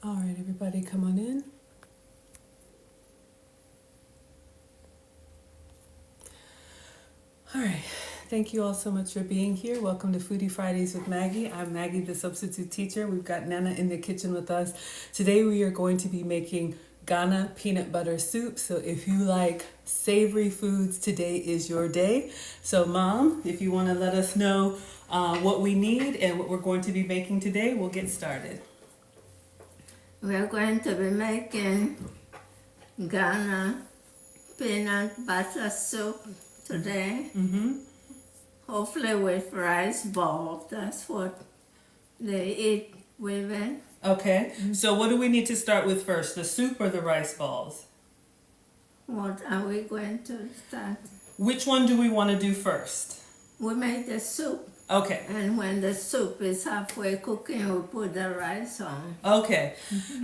All right, everybody, come on in. All right, thank you all so much for being here. Welcome to Foodie Fridays with Maggie. I'm Maggie the Substitute Teacher. We've got Nana in the kitchen with us. Today we are going to be making Ghana peanut butter soup. So if you like savory foods, today is your day. So Mom, if you want to let us know what we need and what we're going to be making today, we'll get started. We're going to be making Ghana peanut butter soup today. Hopefully with rice balls. That's what they eat with it. Okay, so what do we need to start with first, the soup or the rice balls? What are we going to start? Which one do we want to do first? We make the soup. Okay. And when the soup is halfway cooking, we put the rice on. Okay,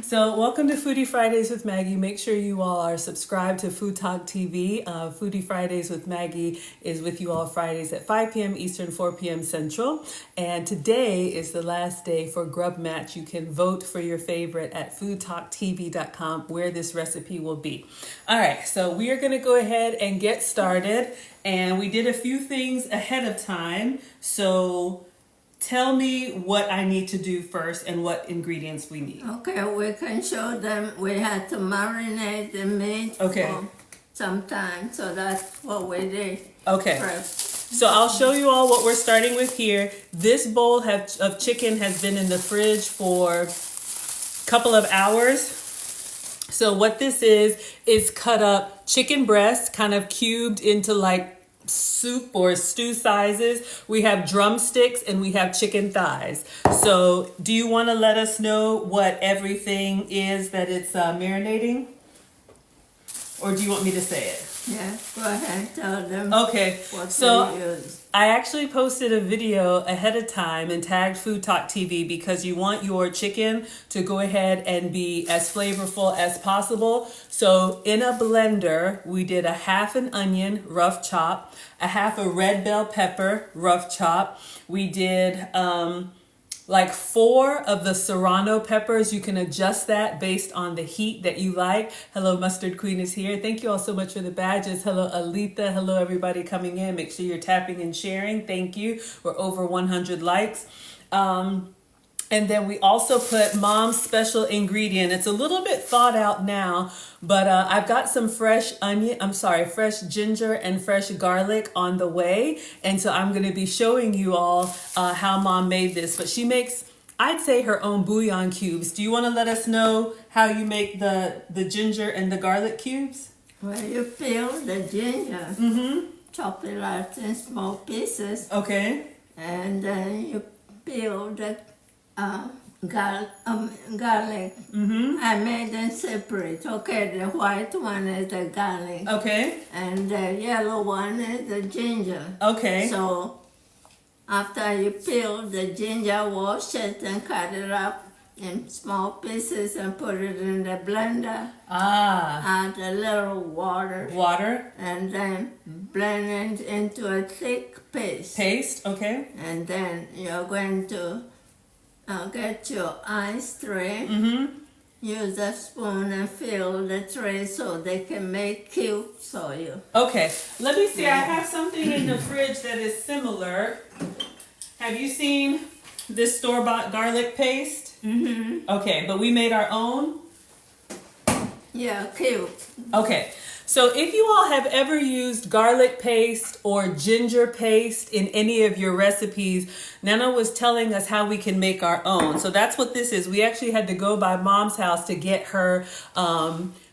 so welcome to Foodie Fridays with Maggie. Make sure you all are subscribed to FoodtokTV. Foodie Fridays with Maggie is with you all Fridays at 5 p.m. Eastern, 4 p.m. Central. And today is the last day for Grub Match. You can vote for your favorite at FoodtokTV.com where this recipe will be. All right, so we are going to go ahead and get started. And we did a few things ahead of time. So tell me what I need to do first and what ingredients we need. Okay, we can show them. We had to marinate the meat for some time. So that's what we did. Okay. First. So I'll show you all what we're starting with here. This bowl of chicken has been in the fridge for a couple of hours. So what this is cut up chicken breast, kind of cubed into like soup or stew sizes. We have drumsticks and we have chicken thighs. So do you want to let us know what everything is that it's marinating? Or do you want me to say it? Yeah, go ahead, tell them. Okay, what so we use. I actually posted a video ahead of time and tagged FoodtokTV because you want your chicken to go ahead and be as flavorful as possible. So in a blender, we did a half an onion, rough chop, a half a red bell pepper, rough chop. We did like 4 of the serrano peppers. You can adjust that based on the heat that you like. Hello, Mustard Queen is here. Thank you all so much for the badges. Hello, Alita. Hello, everybody coming in. Make sure you're tapping and sharing. Thank you. We're over 100 likes. And then we also put Mom's special ingredient. It's a little bit thawed out now, but I've got some fresh ginger and fresh garlic on the way. And so I'm going to be showing you all how Mom made this. But she makes, I'd say, her own bouillon cubes. Do you want to let us know how you make the ginger and the garlic cubes? Well, you peel the ginger, chop it out in small pieces. Okay. And then you peel the garlic. I made them separate. Okay, the white one is the garlic. Okay. And the yellow one is the ginger. Okay. So after you peel the ginger, wash it and cut it up in small pieces and put it in the blender. Add a little water. And then blend it into a thick paste. Paste, okay. And then you're going to get your ice tray. Use a spoon and fill the tray so they can make cubes for you. Okay, let me see. I have something in the fridge that is similar. Have you seen this store-bought garlic paste? Okay, but we made our own? Yeah, cubes. Okay. So if you all have ever used garlic paste or ginger paste in any of your recipes, Nana was telling us how we can make our own. So that's what this is. We actually had to go by Mom's house to get her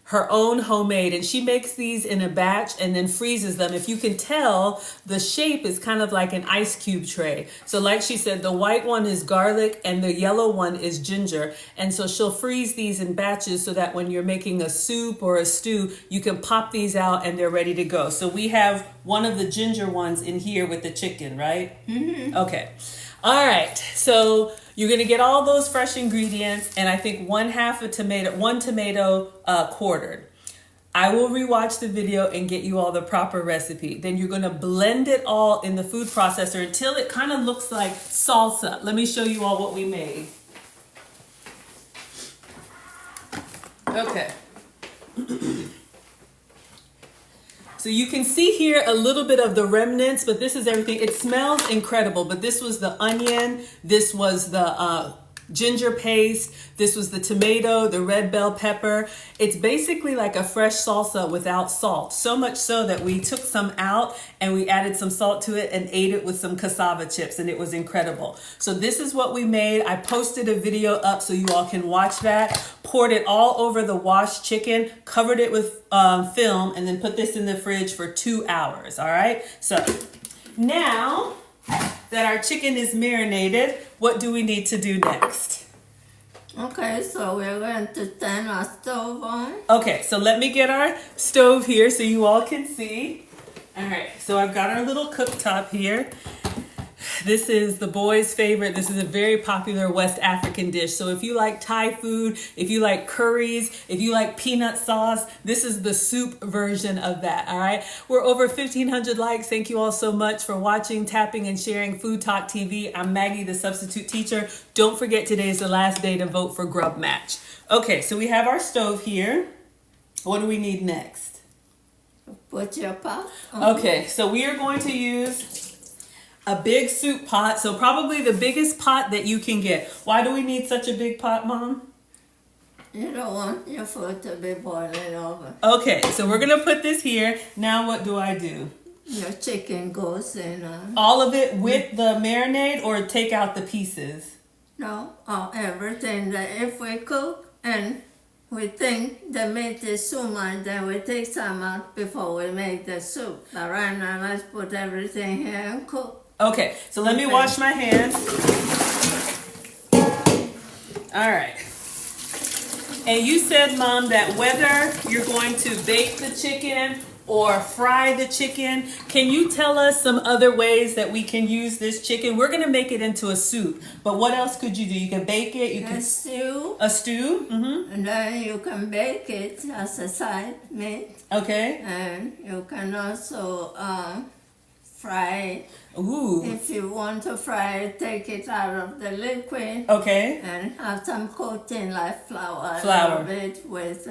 her own homemade, and she makes these in a batch and then freezes them. If you can tell, the shape is kind of like an ice cube tray. So like she said, the white one is garlic and the yellow one is ginger. And so she'll freeze these in batches so that when you're making a soup or a stew, you can pop these out and they're ready to go. So we have one of the ginger ones in here with the chicken, right? Okay. All right. So you're going to get all those fresh ingredients, and I think one tomato quartered. I will rewatch the video and get you all the proper recipe. Then you're going to blend it all in the food processor until it kind of looks like salsa. Let me show you all what we made. Okay. So you can see here a little bit of the remnants, but this is everything. It smells incredible, but this was the onion. This was the ginger paste. This was the tomato, the red bell pepper. It's basically like a fresh salsa without salt. So much so that we took some out and we added some salt to it and ate it with some cassava chips, and it was incredible. So this is what we made. I posted a video up so you all can watch that. Poured it all over the washed chicken, covered it with film, and then put this in the fridge for 2 hours. All right. So now that our chicken is marinated, what do we need to do next? Okay, so we're going to turn our stove on. Okay, so let me get our stove here so you all can see. All right, so I've got our little cooktop here. This is the boys' favorite. This is a very popular West African dish. So if you like Thai food, if you like curries, if you like peanut sauce, this is the soup version of that, all right? We're over 1,500 likes. Thank you all so much for watching, tapping, and sharing Food Talk TV. I'm Maggie, the Substitute Teacher. Don't forget today is the last day to vote for Grub Match. Okay, so we have our stove here. What do we need next? Put your pot on. Okay, so we are going to use a big soup pot, so probably the biggest pot that you can get. Why do we need such a big pot, Mom? You don't want your food to be boiling over. Okay, so we're gonna put this here. Now what do I do? Your chicken goes in. All of it with the marinade, or take out the pieces? No, everything. That if we cook and we think the meat is too much, then we take some out before we make the soup. But right now, let's put everything here and cook. Okay, so let me wash my hands. All right. And you said, Mom, that whether you're going to bake the chicken or fry the chicken, can you tell us some other ways that we can use this chicken? We're gonna make it into a soup, but what else could you do? You can bake it. You can stew. A stew. Mm-hmm. And then you can bake it as a side meat. Okay. And you can also fry it. Ooh. If you want to fry it, take it out of the liquid. Okay. And have some coating like flour. Flour. A little bit with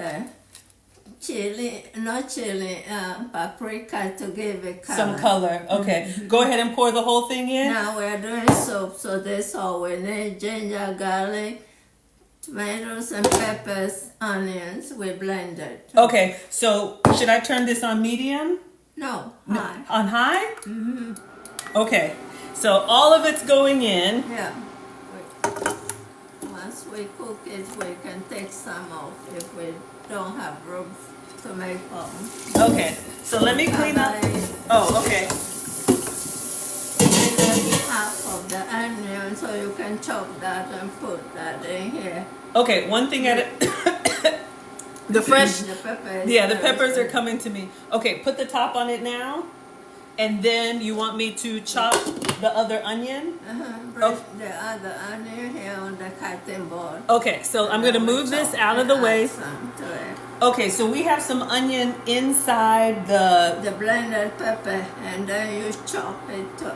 paprika to give it color. Some color. Okay. Go ahead and pour the whole thing in. Now we're doing soup, so this all we need: ginger, garlic, tomatoes and peppers, onions. We blended. Okay. So should I turn this on medium? No, high. On high? Mm-hmm. Okay. So all of it's going in. Yeah. Once we cook it, we can take some off if we don't have room to make more. Okay. So let me clean up. Oh, okay. Half of the onion, so you can chop that and put that in here. Okay. One thing at a the fresh. The peppers. Yeah, the peppers are coming to me. Okay, put the top on it now. And then you want me to chop the other onion? Brush the other onion here on the cutting board. Okay, so I'm going to move this out of the way. Okay, so we have some onion inside the blended pepper, and then you chop it to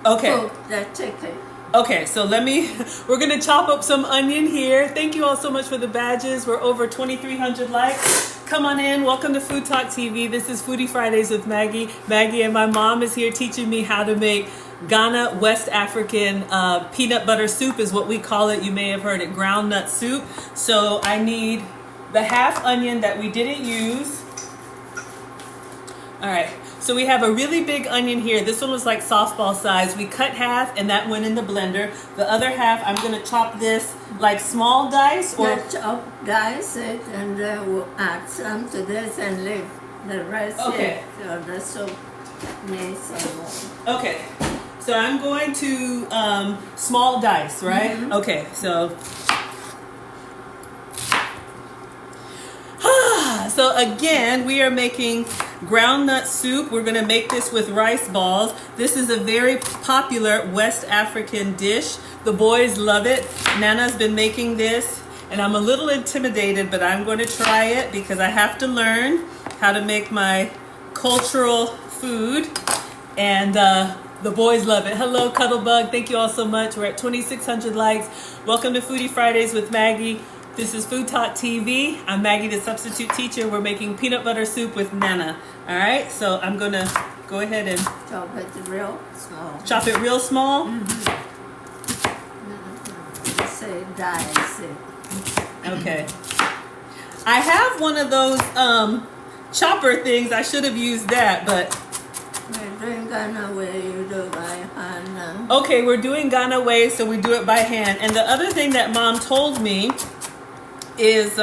cook the chicken. Okay, so we're going to chop up some onion here. Thank you all so much for the badges. We're over 2,300 likes. Come on in. Welcome to Food Talk TV. This is Foodie Fridays with Maggie. Maggie and my mom is here teaching me how to make Ghana West African peanut butter soup is what we call it. You may have heard it, ground nut soup. So I need the half onion that we didn't use. All right. So we have a really big onion here. This one was like softball size. We cut half and that went in the blender. The other half, I'm going to chop this like small dice. Or dice it, and then we'll add some to this and leave the rest here. So the soup needs some more. Okay. So I'm going to small dice, right? Mm-hmm. Okay, so. So again, we are making ground nut soup. We're going to make this with rice balls. This is a very popular West African dish. The boys love it. Nana's been making this, and I'm a little intimidated, but I'm going to try it because I have to learn how to make my cultural food. And the boys love it. Hello, Cuddlebug. Thank you all so much. We're at 2,600 likes. Welcome to Foodie Fridays with Maggie. This is FoodtokTV. I'm Maggie the Substitute Teacher. We're making peanut butter soup with Nana. All right, so I'm gonna go ahead and chop it real small. Chop it real small? Say dice it. Okay. I have one of those chopper things. I should have used that, but We're doing Ghana way, you do by hand now. okay, we're doing Ghana way, so we do it by hand. And the other thing that Mom told me is,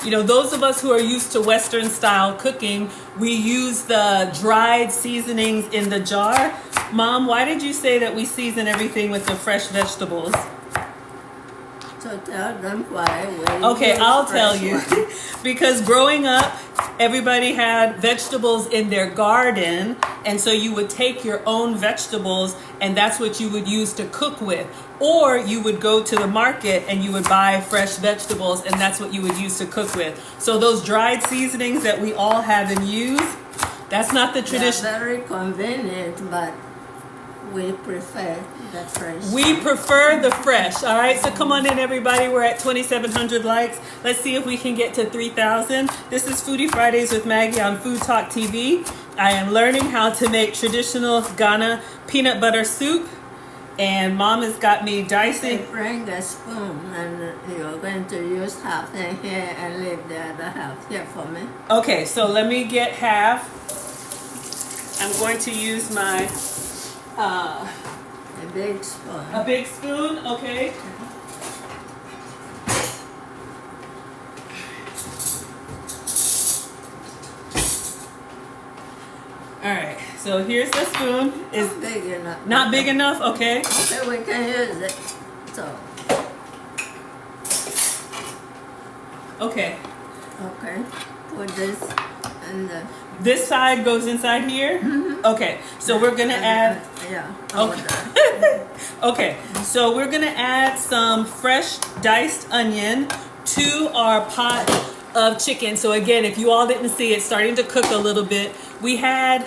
you know, those of us who are used to Western style cooking, we use the dried seasonings in the jar. Mom, why did you say that we season everything with the fresh vegetables? So tell them why. Okay, I'll tell you. Because growing up, everybody had vegetables in their garden, and so you would take your own vegetables, and that's what you would use to cook with. Or you would go to the market and you would buy fresh vegetables, and that's what you would use to cook with. So those dried seasonings that we all have and use, that's not the tradition. They're very convenient, but we prefer the fresh. We prefer the fresh. All right, so come on in, everybody. We're at 2,700 likes. Let's see if we can get to 3,000. This is Foodie Fridays with Maggie on FoodtokTV. I am learning how to make traditional Ghana peanut butter soup, and Mom has got me dicing. Bring a spoon, and you're going to use half in here and leave the other half here for me. Okay, so let me get half. I'm going to use my A big spoon. a big spoon. Okay. All right, so here's the spoon. Is Not big enough. not big enough? Okay. Okay, we can use it. So, Okay. okay, put this in the. This side goes inside here? Okay, so we're gonna add, Yeah. okay. Okay, so we're gonna add some fresh diced onion to our pot of chicken. So again, if you all didn't see it, starting to cook a little bit. We had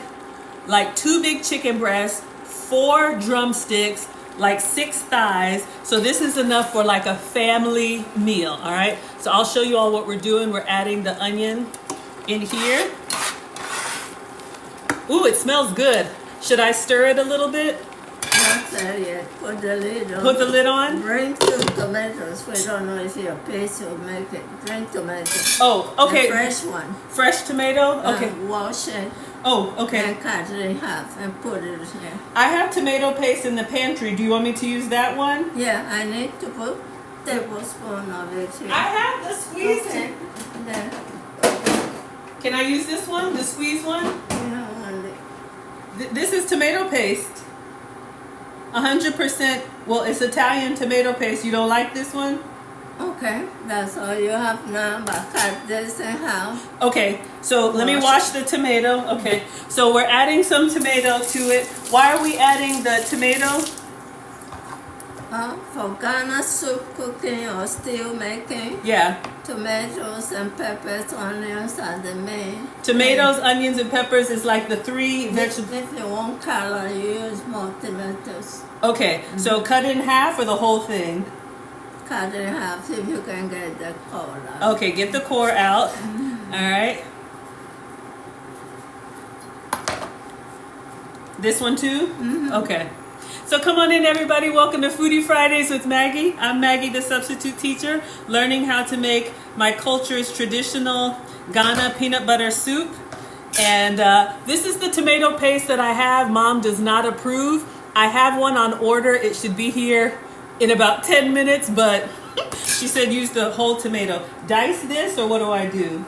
like 2 big chicken breasts, 4 drumsticks, like 6 thighs. So this is enough for like a family meal, all right? So I'll show you all what we're doing. We're adding the onion in here. Ooh, it smells good. Should I stir it a little bit? Not there yet. Put the lid on. Put the lid on? Bring 2 tomatoes. We don't know if your paste will make it. Bring tomatoes. Oh, okay. The fresh one. Fresh tomato? Okay. Wash it Oh, okay. and cut it in half and put it here. I have tomato paste in the pantry. Do you want me to use that one? Yeah, I need to put tablespoon of it here. I have the squeezed. Okay. Then, Can I use this one? The squeezed one? This is tomato paste. 100%. Well, it's Italian tomato paste. You don't like this one? okay, that's all you have now, but cut this in half. Okay, so let me wash the tomato. Okay, so we're adding some tomato to it. Why are we adding the tomato? For Ghana soup cooking or stew making, Yeah. tomatoes and peppers, onions are the main. Tomatoes, onions, and peppers is like the 3 vegetables. If you want color, you use more tomatoes. Okay, so cut in half or the whole thing? Cut in half if you can get the core out. Okay, get the core out. All right. This one too? Okay. So come on in, everybody. Welcome to Foodie Fridays with Maggie. I'm Maggie the Substitute Teacher, learning how to make my culture's traditional Ghana peanut butter soup. And this is the tomato paste that I have. Mom does not approve. I have one on order. It should be here in about 10 minutes, but she said use the whole tomato. Dice this, or what do I do?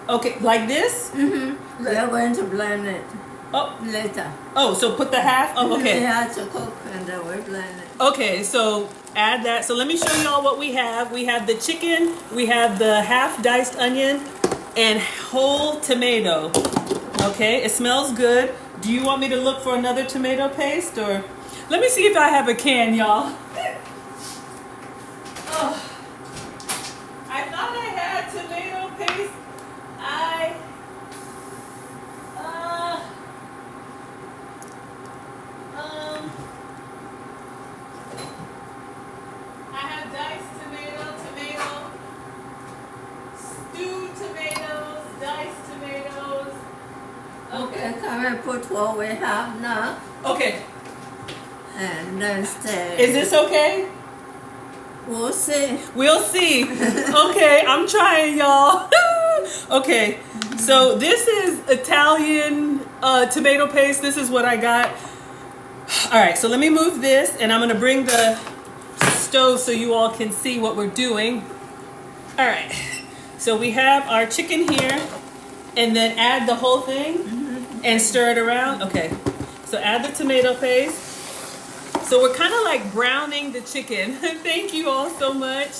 Okay, like this? We are going to blend it Oh, later. oh, so put the half? Oh, We okay. have to cook and then we blend it. Okay, so add that. So let me show y'all what we have. We have the chicken, we have the half diced onion, and whole tomato. Okay, it smells good. Do you want me to look for another tomato paste, or let me see if I have a can, y'all. Oh, I thought I had tomato paste. I have diced tomato, put what we have now. Okay. And then stay. Is this okay? We'll see. We'll see. Okay, I'm trying, y'all. Okay, so this is Italian tomato paste. This is what I got. All right, so let me move this, and I'm gonna bring the stove so you all can see what we're doing. All right, so we have our chicken here, and then add the whole thing and stir it around. Okay, so add the tomato paste. So we're kind of like browning the chicken. Thank you all so much.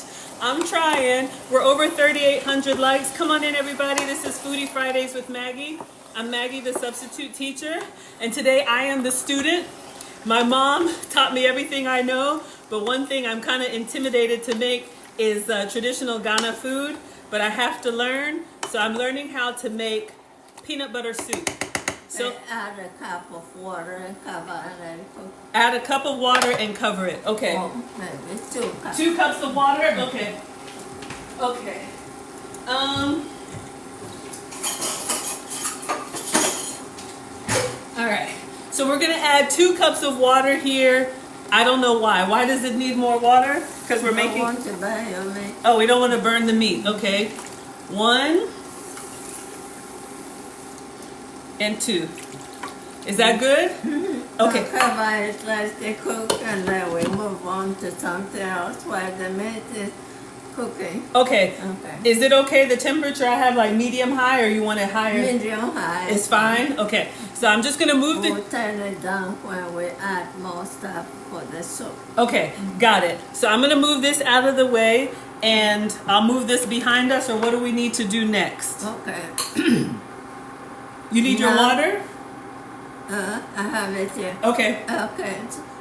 I'm trying. We're over 3,800 likes. Come on in, everybody. This is Foodie Fridays with Maggie. I'm Maggie the Substitute Teacher, and today I am the student. My mom taught me everything I know, but one thing I'm kind of intimidated to make is traditional Ghana food, but I have to learn. So I'm learning how to make peanut butter soup. So add a cup of water and cover and then cook. Add a cup of water and cover it. Okay. Oh, maybe 2 cups. 2 cups of water? Okay. Okay. All right. So we're going to add 2 cups of water here. I don't know why. Why does it need more water? Because we're making... want to burn your meat. Oh, we don't want to burn the meat. Okay. 1 and 2. Is that good? Okay. Cover it, let it cook, and then we move on to something else while the meat is cooking. Okay. Okay. Is it okay the temperature I have like medium high, or you want it higher? Medium high. It's fine? Okay. So I'm just going to move We'll turn it down when we add more stuff for the soup. Okay, got it. So I'm going to move this out of the way, and I'll move this behind us, or what do we need to do next? Okay. You need your water? I have it here. Okay. Okay.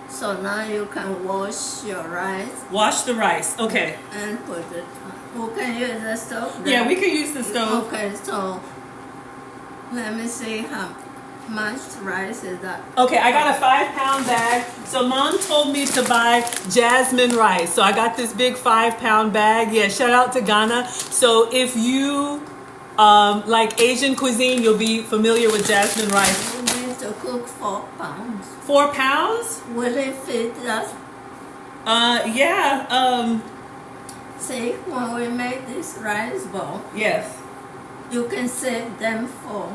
So now you can wash your rice. Wash the rice. Okay. And put it on. We can use the stove? Yeah, we can use the stove. Okay, so let me see how much rice is that. Okay, I got a 5-pound bag. So Mom told me to buy Jasmine rice. So I got this big 5-pound bag. Yeah, shout out to Ghana. So if you like Asian cuisine, you'll be familiar with Jasmine rice. We need to cook 4 pounds. 4 pounds? Will it fit us? Yeah. See, when we make this rice bowl, Yes. you can save them for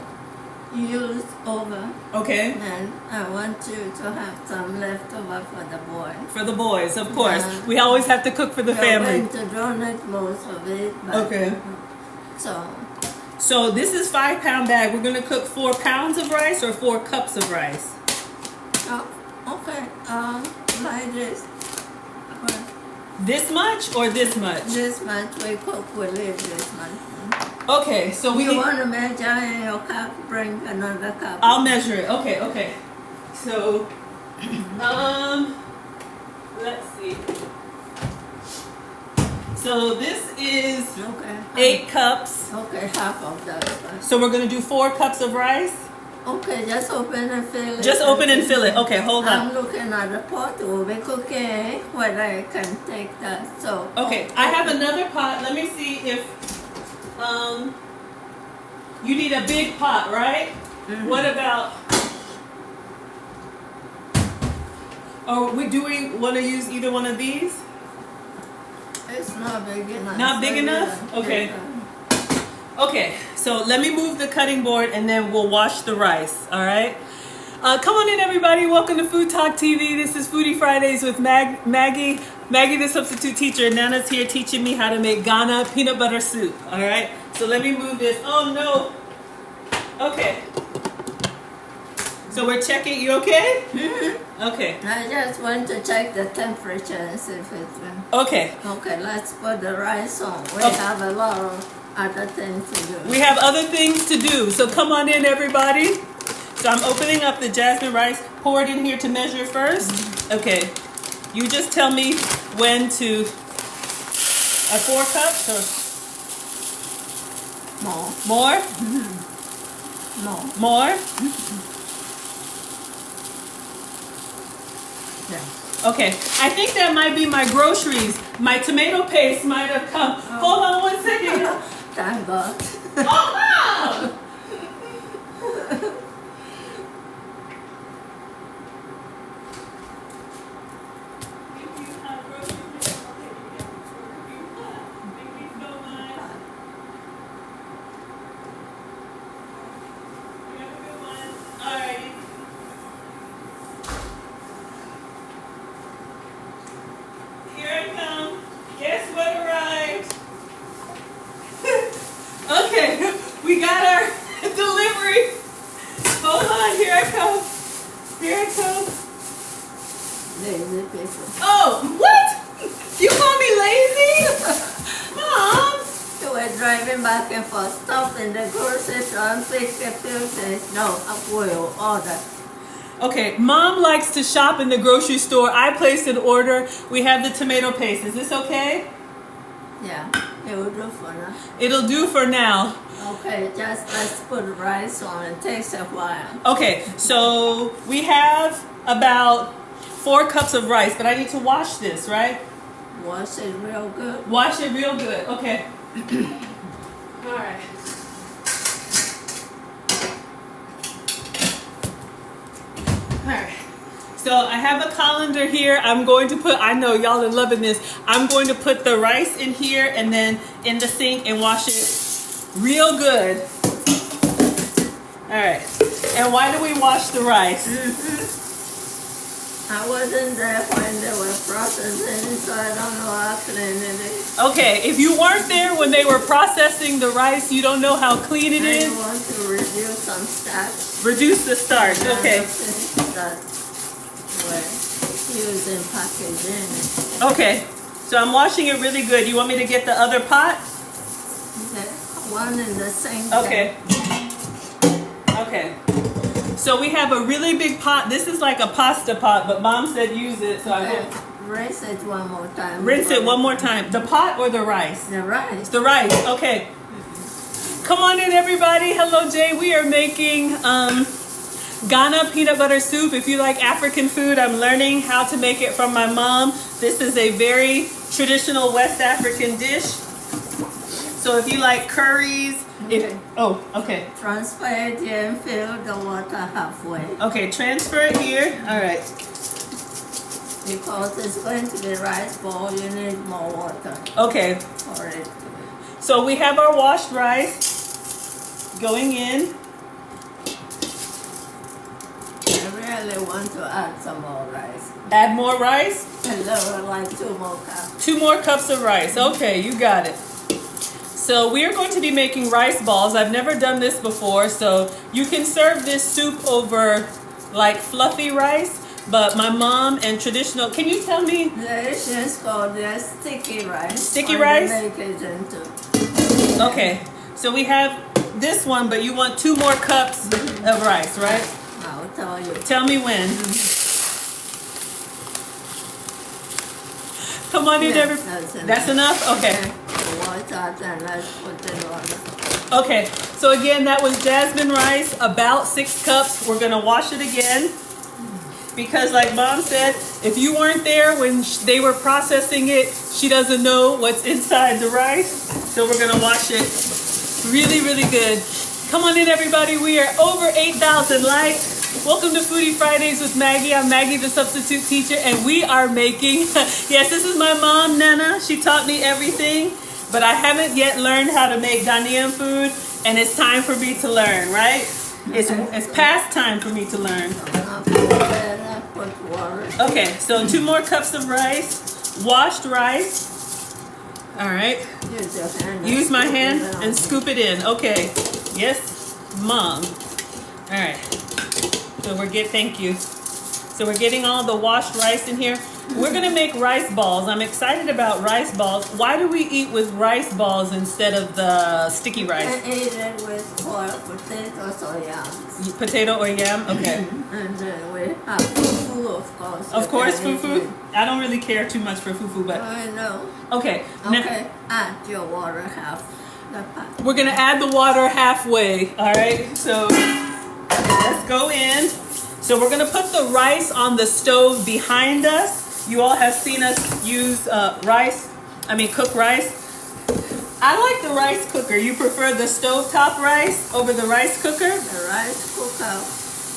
use over. Okay. And I want you to have some left over for the boys. For the boys, of course. Yeah. We always have to cook for the We're family. going to donate most of it. But Okay. So, this is 5-pound bag. We're going to cook 4 pounds of rice or 4 cups of rice? okay. Like this. This much or this much? This much we cook, we leave this much. Okay, so we You want to measure in your cup, bring another cup. I'll measure it. Okay, okay. So, let's see. So this is Okay. 8 cups. Okay, half of that. So we're going to do 4 cups of rice? Okay, just open and fill it. Just open and fill it. Okay, hold on. I'm looking at the pot. We'll be cooking whether I can take that. So. Okay, I have another pot. Let me see if you need a big pot, right? Mm-hmm. What about? Do we want to use either one of these? It's not big enough. Not big enough? Okay. Okay, so let me move the cutting board and then we'll wash the rice, all right? Come on in, everybody. Welcome to Food Talk TV. This is Foodie Fridays with Maggie the Substitute Teacher. Nana's here teaching me how to make Ghana peanut butter soup, all right? So let me move this. Oh, no. Okay. So we're checking. You okay? Mm-hmm. Okay. I just want to check the temperature and see if it's... Okay. Okay, let's put the rice on. We have a lot of other things to do. We have other things to do. So come on in, everybody. So I'm opening up the jasmine rice. Pour it in here to measure first. Mm-hmm. Okay. You just tell me when to... 4 cups or... More. More? Mm-hmm. More? Mm-hmm. Yeah. Okay. I think that might be my groceries. My tomato paste might have come. Oh. Hold on 1 second. Thank God. Oh, wow! lazy people. Oh, what? You call me lazy? Mom! You were driving back and forth, stop in the grocery store and pick a few things. No, I will order. Okay, Mom likes to shop in the grocery store. I placed an order. We have the tomato paste. Is this okay? Yeah, it will do for now. It'll do for now. Okay, just let's put rice on. It takes a while. Okay, so we have about 4 cups of rice, but I need to wash this, right? Wash it real good. Wash it real good. Okay. All right. All right. So I have a colander here. I'm going to put, I know y'all are loving this. I'm going to put the rice in here and then in the sink and wash it real good. All right. And why do we wash the rice? I wasn't there when they were processing, so I don't know how clean it is. Okay, if you weren't there when they were processing the rice, you don't know how clean it is? I want to reduce some starch. Reduce the starch, okay. That we're using packaging. Okay, so I'm washing it really good. You want me to get the other pot? The one in the sink. Okay. Okay. So we have a really big pot. This is like a pasta pot, but Mom said use it, so I will. Rinse it one more time. Rinse it one more time. The pot or the rice? The rice. The rice, okay. Come on in, everybody. Hello, Jay. We are making Ghana peanut butter soup. If you like African food, I'm learning how to make it from my mom. This is a very traditional West African dish. So if you like curries, Okay. Okay. Transfer it here and fill the water halfway. Okay, transfer it here. All right. Because it's going to be rice bowl, you need more water Okay. for it. So we have our washed rice going in. I really want to add some more rice. Add more rice. A little, like 2 more cups. 2 more cups of rice. Okay, you got it. So we are going to be making rice balls. I've never done this before, so you can serve this soup over like fluffy rice, but my mom and traditional, can you tell me? The Asians call this sticky rice. Sticky rice? Make it into. Okay, so we have this one, but you want 2 more cups of rice, right? I'll tell you. Tell me when. Come on in, everybody. That's enough? Okay. Water, and let's put it on. Okay, so again, that was jasmine rice, about 6 cups. We're gonna wash it again. Because like Mom said, if you weren't there when they were processing it, she doesn't know what's inside the rice. So we're gonna wash it really, really good. Come on in, everybody. We are over 8,000 likes. Welcome to Foodie Fridays with Maggie. I'm Maggie the Substitute Teacher, and we are making, yes, this is my mom, Nana. She taught me everything, but I haven't yet learned how to make Ghanaian food, and it's time for me to learn, right? It's past time for me to learn. Okay, so 2 more cups of rice, washed rice. All right. Use my hand and scoop it in. Okay. Yes, Mom. All right. So thank you. So we're getting all the washed rice in here. We're gonna make rice balls. I'm excited about rice balls. Why do we eat with rice balls instead of the sticky rice? I eat it with potatoes or yams. Potato or yam? Okay. And we have fufu, of course. Of course, fufu. I don't really care too much for fufu, but I know. okay. Okay, add your water half the pot. We're gonna add the water halfway. All right. So let's go in. So we're gonna put the rice on the stove behind us. You all have seen us use cook rice. I like the rice cooker. You prefer the stovetop rice over the rice cooker? The rice cooker,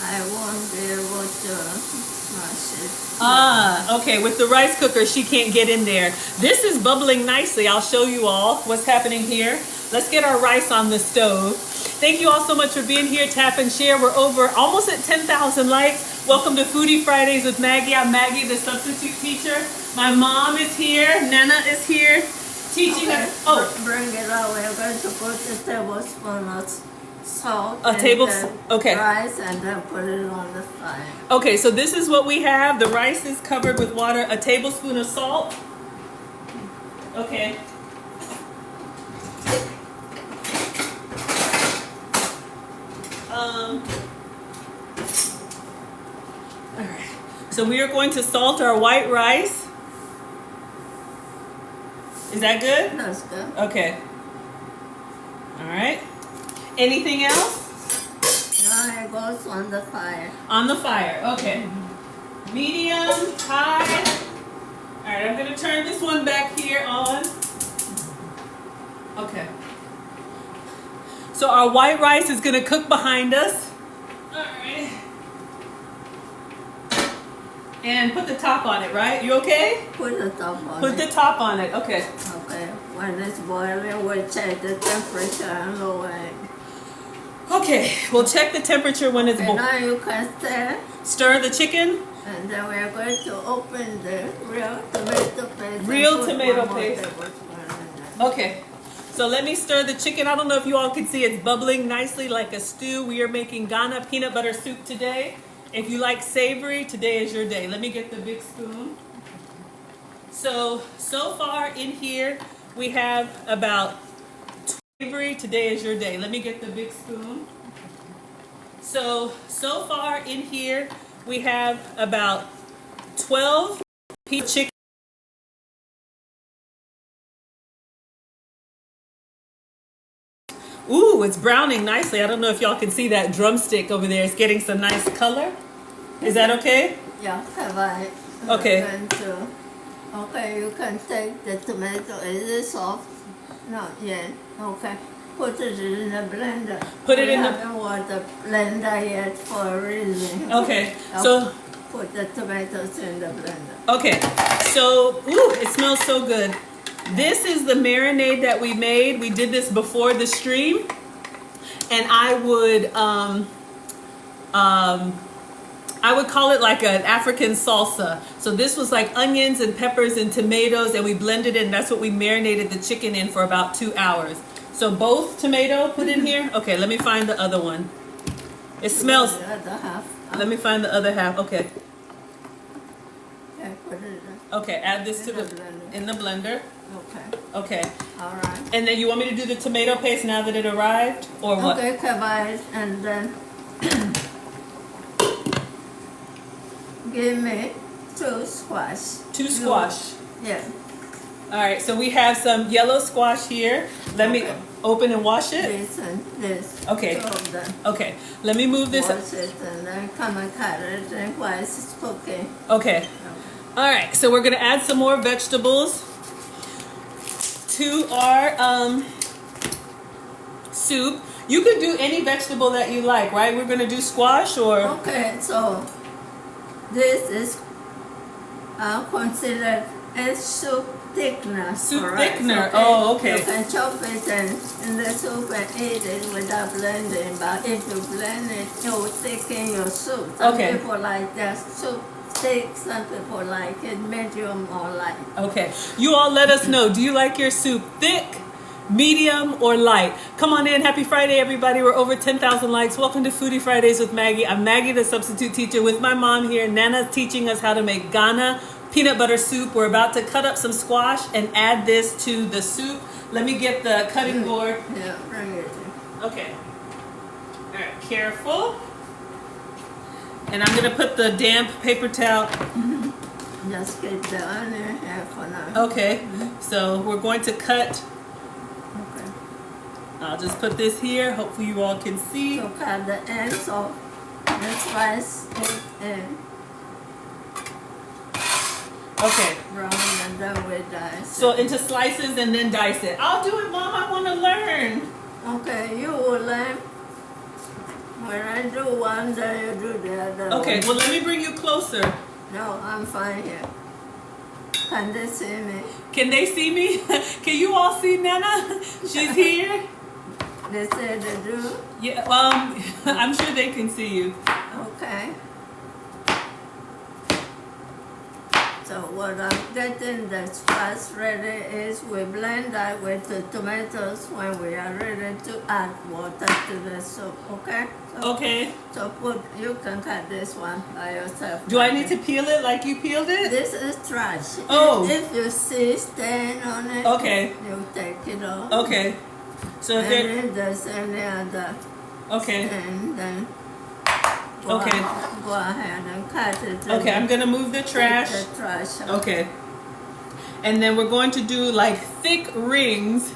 I won't be able to mash it. Ah, okay. With the rice cooker, she can't get in there. This is bubbling nicely. I'll show you all what's happening here. Let's get our rice on the stove. Thank you all so much for being here. Tap and share. We're over almost at 10,000 likes. Welcome to Foodie Fridays with Maggie. I'm Maggie, the substitute teacher. My mom is here. Nana is here teaching her. Oh, bring it out. We're going to put a tablespoon of salt A and tablespoon. Okay. rice and then put it on the fire. Okay, so this is what we have. The rice is covered with water. A tablespoon of salt. Okay. All right. So we are going to salt our white rice. Is that good? That's good. Okay. All right. Anything else? Now it goes on the fire. On the fire. Okay. Medium, high. All right, I'm going to turn this one back here on. Okay. So our white rice is going to cook behind us. All right. And put the top on it, right? You okay? Put the top on Put it. the top on it. Okay. Okay. When it's boiling, we'll check the temperature and lower it. Okay. We'll check the temperature when it's And now you can stir. Stir the chicken. And then we're going to open the real tomato paste. Real tomato paste. Okay. So let me stir the chicken. I don't know if you all can see it's bubbling nicely like a stew. We are making Ghana peanut butter soup today. If you like savory, today is your day. Let me get the big spoon. So far in here, we have about savory, today is your day. Let me get the big spoon. So far in here, we have about 12 piece chicken. Ooh, it's browning nicely. I don't know if y'all can see that drumstick over there. It's getting some nice color. Is that okay? Yeah, have I? Okay. Okay, you can take the tomato. Is it soft? Not yet. Okay. Put it in the blender. Put it in the... I haven't washed the blender yet for a reason. Okay, so... Put the tomatoes in the blender. Okay, so, ooh, it smells so good. This is the marinade that we made. We did this before the stream. And I would call it like an African salsa. So this was like onions and peppers and tomatoes, and we blended it, and that's what we marinated the chicken in for about 2 hours. So both tomato put in here. Okay, let me find the other one. It smells. The other half. Let me find the other half. Okay. Okay, put it in. Okay, add this to In the blender. Okay. Okay. Okay. All right. And then you want me to do the tomato paste now that it arrived, or what? Okay, cover and then give me 2 squash. 2 squash. Yeah. All right, so we have some yellow squash here. Let me open and wash it. This and this. Okay. 2 of them. Okay, let me move this. Wash it and then come and cut it and while it's cooking. Okay. All right, so we're gonna add some more vegetables to our soup. You could do any vegetable that you like, right? We're gonna do squash or... Okay, so this is considered a soup thickener. Soup correct? thickener. Oh, okay. You can chop it in the soup and eat it without blending, but if you blend it, it will thicken your soup. Some people like that soup thick, some people like it medium or light. Okay. You all let us know. Do you like your soup thick, medium, or light? Come on in. Happy Friday, everybody. We're over 10,000 likes. Welcome to Foodie Fridays with Maggie. I'm Maggie the Substitute Teacher with my mom here. Nana's teaching us how to make Ghana peanut butter soup. We're about to cut up some squash and add this to the soup. Let me get the cutting board. Yeah, bring it in. Okay. All right, careful. And I'm gonna put the damp paper towel. Just get the onion here for now. Okay, so we're going to cut. Okay. I'll just put this here. Hopefully you all can see. So cut the ends off and slice it in. Okay. Brown and then we dice. So into slices and then dice it. I'll do it, Mom. I want to learn. Okay, you will learn. When I do one, then you do the other. Okay, one. well, let me bring you closer. No, I'm fine here. Can they see me? Can they see me? Can you all see Nana? She's here. They say they do. Yeah, I'm sure they can see you. Okay. So what I'm getting the squash ready is we blend that with the tomatoes when we are ready to add water to the soup, okay? So, Okay. So you can cut this one by yourself. Do I need to peel it like you peeled it? This is trash. Oh. If you see stain on it, okay. you take it off. Okay. So and then there's any other stain, then go ahead and cut it. Okay, I'm gonna move the trash. Take the trash out. Okay. And then we're going to do like thick rings.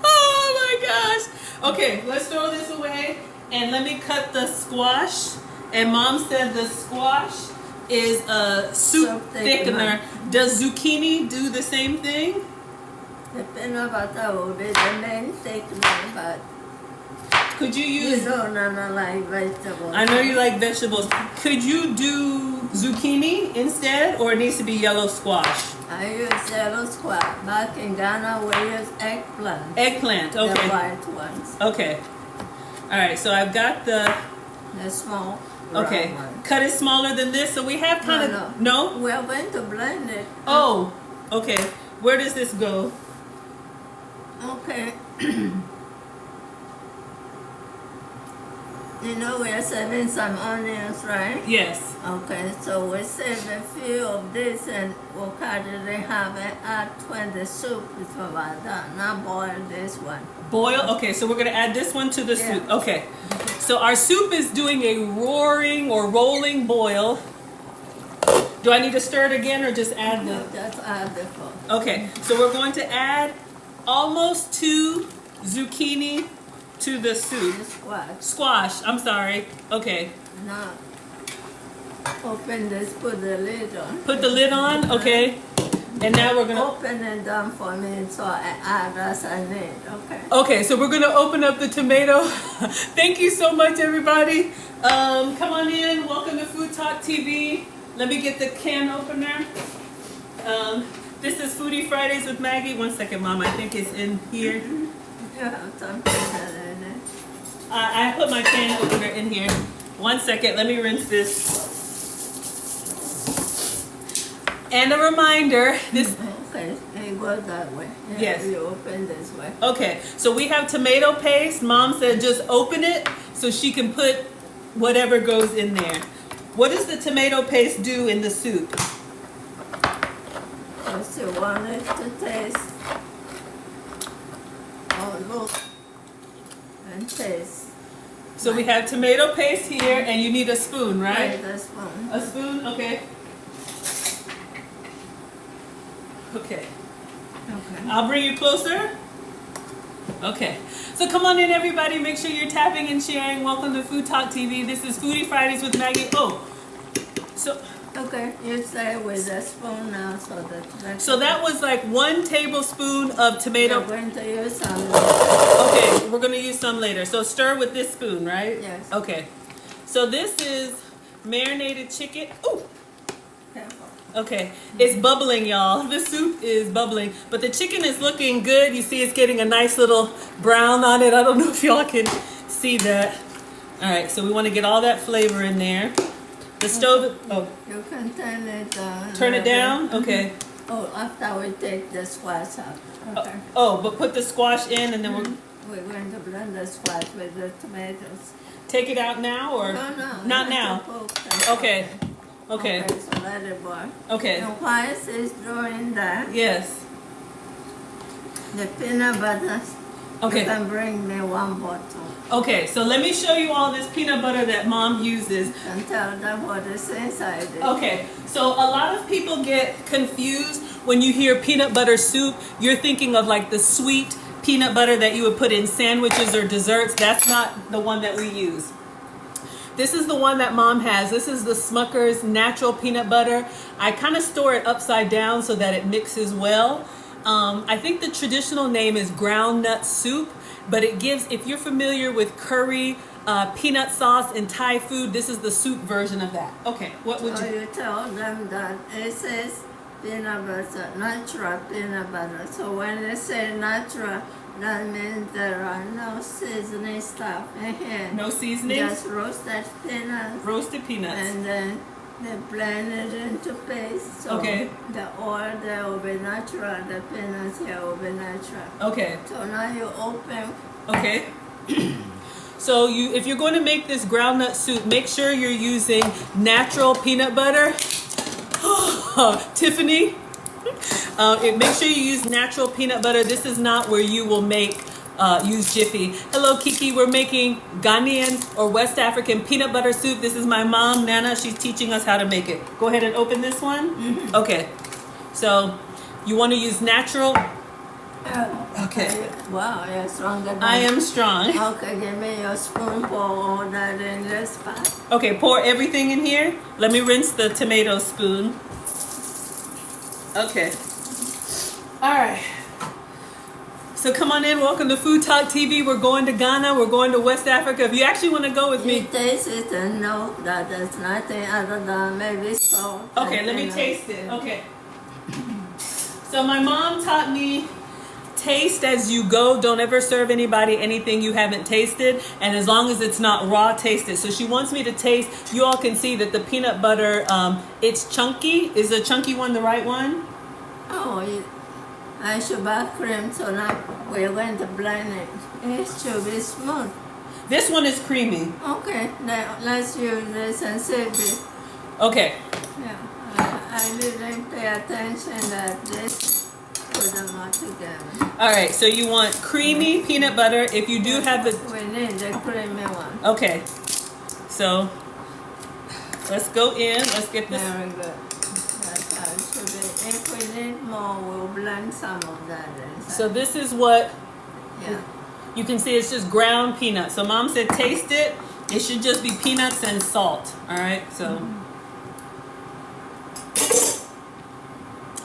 Oh my gosh. Okay, let's throw this away and let me cut the squash. And Mom said the squash is a soup thickener. Does zucchini do the same thing? The peanut butter will be the main thickener, but could you use... You don't like vegetables. I know you like vegetables. Could you do zucchini instead, or it needs to be yellow squash? I use yellow squash. Back in Ghana, we use eggplant. Eggplant, okay. The white ones. Okay. All right, so I've got the small okay. one. Cut it smaller than this, so we have kind of... No? We are going to blend it. Oh, okay. Where does this go? Okay. You know we are saving some onions, right? Yes. Okay, so we save a few of this and we'll cut it in half and add when the soup is about done. Now boil this one. Boil? Okay, so we're going to add this one to the soup. Okay. So our soup is doing a roaring or rolling boil. Do I need to stir it again or just add the... No, just add the food. Okay, so we're going to add almost 2 zucchini to the soup. Squash, I'm sorry. Okay. Now, open this, put the lid on. Put the lid on? Okay. And now we're going to... Open it down for me so I add as I need, okay? Okay, so we're going to open up the tomato. Thank you so much, everybody. Come on in. Welcome to Food Talk TV. Let me get the can opener. This is Foodie Fridays with Maggie. One second, Mom. I think it's in here. I put my can opener in here. One second. Let me rinse this. And a reminder, this... Okay, it goes that way. Yes. You open this way. Okay, so we have tomato paste. Mom said just open it so she can put whatever goes in there. What does the tomato paste do in the soup? First you want it to taste. Oh, look. And taste. So we have tomato paste here, and you need a spoon, right? Right, a spoon. A spoon? Okay. Okay. Okay. I'll bring you closer. Okay. So come on in, everybody. Make sure you're tapping and sharing. Welcome to Food Talk TV. This is Foodie Fridays with Maggie. Oh, so... Okay, you say with a spoon now so that... So that was like 1 tablespoon of tomato... We're going to use some later. Okay, we're going to use some later. So stir with this spoon, right? Yes. Okay. So this is marinated chicken. Ooh! Careful. Okay, it's bubbling, y'all. The soup is bubbling, but the chicken is looking good. You see it's getting a nice little brown on it. I don't know if y'all can see that. All right, so we want to get all that flavor in there. The stove, oh. You can turn it down. Turn it down? Okay. Oh, after we take the squash out. Okay. Oh, but put the squash in and then we're going to blend the squash with the tomatoes. Take it out now or? No. Not now. Okay. Okay. Okay, so let it boil. Okay. And while it's doing that, yes. The peanut butter, okay. You can bring me 1 bottle. Okay, so let me show you all this peanut butter that Mom uses. And tell them what is inside it. Okay, so a lot of people get confused when you hear peanut butter soup. You're thinking of like the sweet peanut butter that you would put in sandwiches or desserts. That's not the one that we use. This is the one that Mom has. This is the Smucker's natural peanut butter. I kind of store it upside down so that it mixes well. I think the traditional name is ground nut soup, but it gives, if you're familiar with curry, peanut sauce, and Thai food, this is the soup version of that. Okay, what would you... you tell them that it says peanut butter, natural peanut butter. So when they say natural, that means there are no seasoning stuff in here. No seasoning? Just roasted peanuts. Roasted peanuts. And then They blend it into paste. So Okay. the oil there will be natural, the peanuts here will be natural. Okay. So now you open. Okay. So if you're going to make this groundnut soup, make sure you're using natural peanut butter. Tiffany, make sure you use natural peanut butter. This is not where you will use Jiffy. Hello, Kiki. We're making Ghanaian or West African peanut butter soup. This is my mom, Nana. She's teaching us how to make it. Go ahead and open this one. Mm-hmm. Okay. So you want to use natural. Okay. Wow, you're stronger than I am strong. Okay, give me your spoon, pour all that in this pot. Okay, pour everything in here. Let me rinse the tomato spoon. Okay. All right. So come on in. Welcome to Food Talk TV. We're going to Ghana. We're going to West Africa. If you actually want to go with me. You taste it and know that there's nothing other than maybe salt. Okay, let me taste it. Okay. So my mom taught me taste as you go. Don't ever serve anybody anything you haven't tasted. And as long as it's not raw, taste it. So she wants me to taste. You all can see that the peanut butter, it's chunky. Is the chunky one the right one? Oh, I should buy cream, so now we're going to blend it. It should be smooth. This one is creamy. Okay, now let's use this and save this. Okay. Yeah, I didn't pay attention that this. Put them all together. All right, so you want creamy peanut butter. If you do have the... We need the creamy one. Okay. So, let's go in. Let's get this... Very good. That's how it should be. If we need more, we'll blend some of that inside. So this is what... Yeah. You can see it's just ground peanuts. So Mom said taste it. It should just be peanuts and salt. All right, so... Mm-hmm.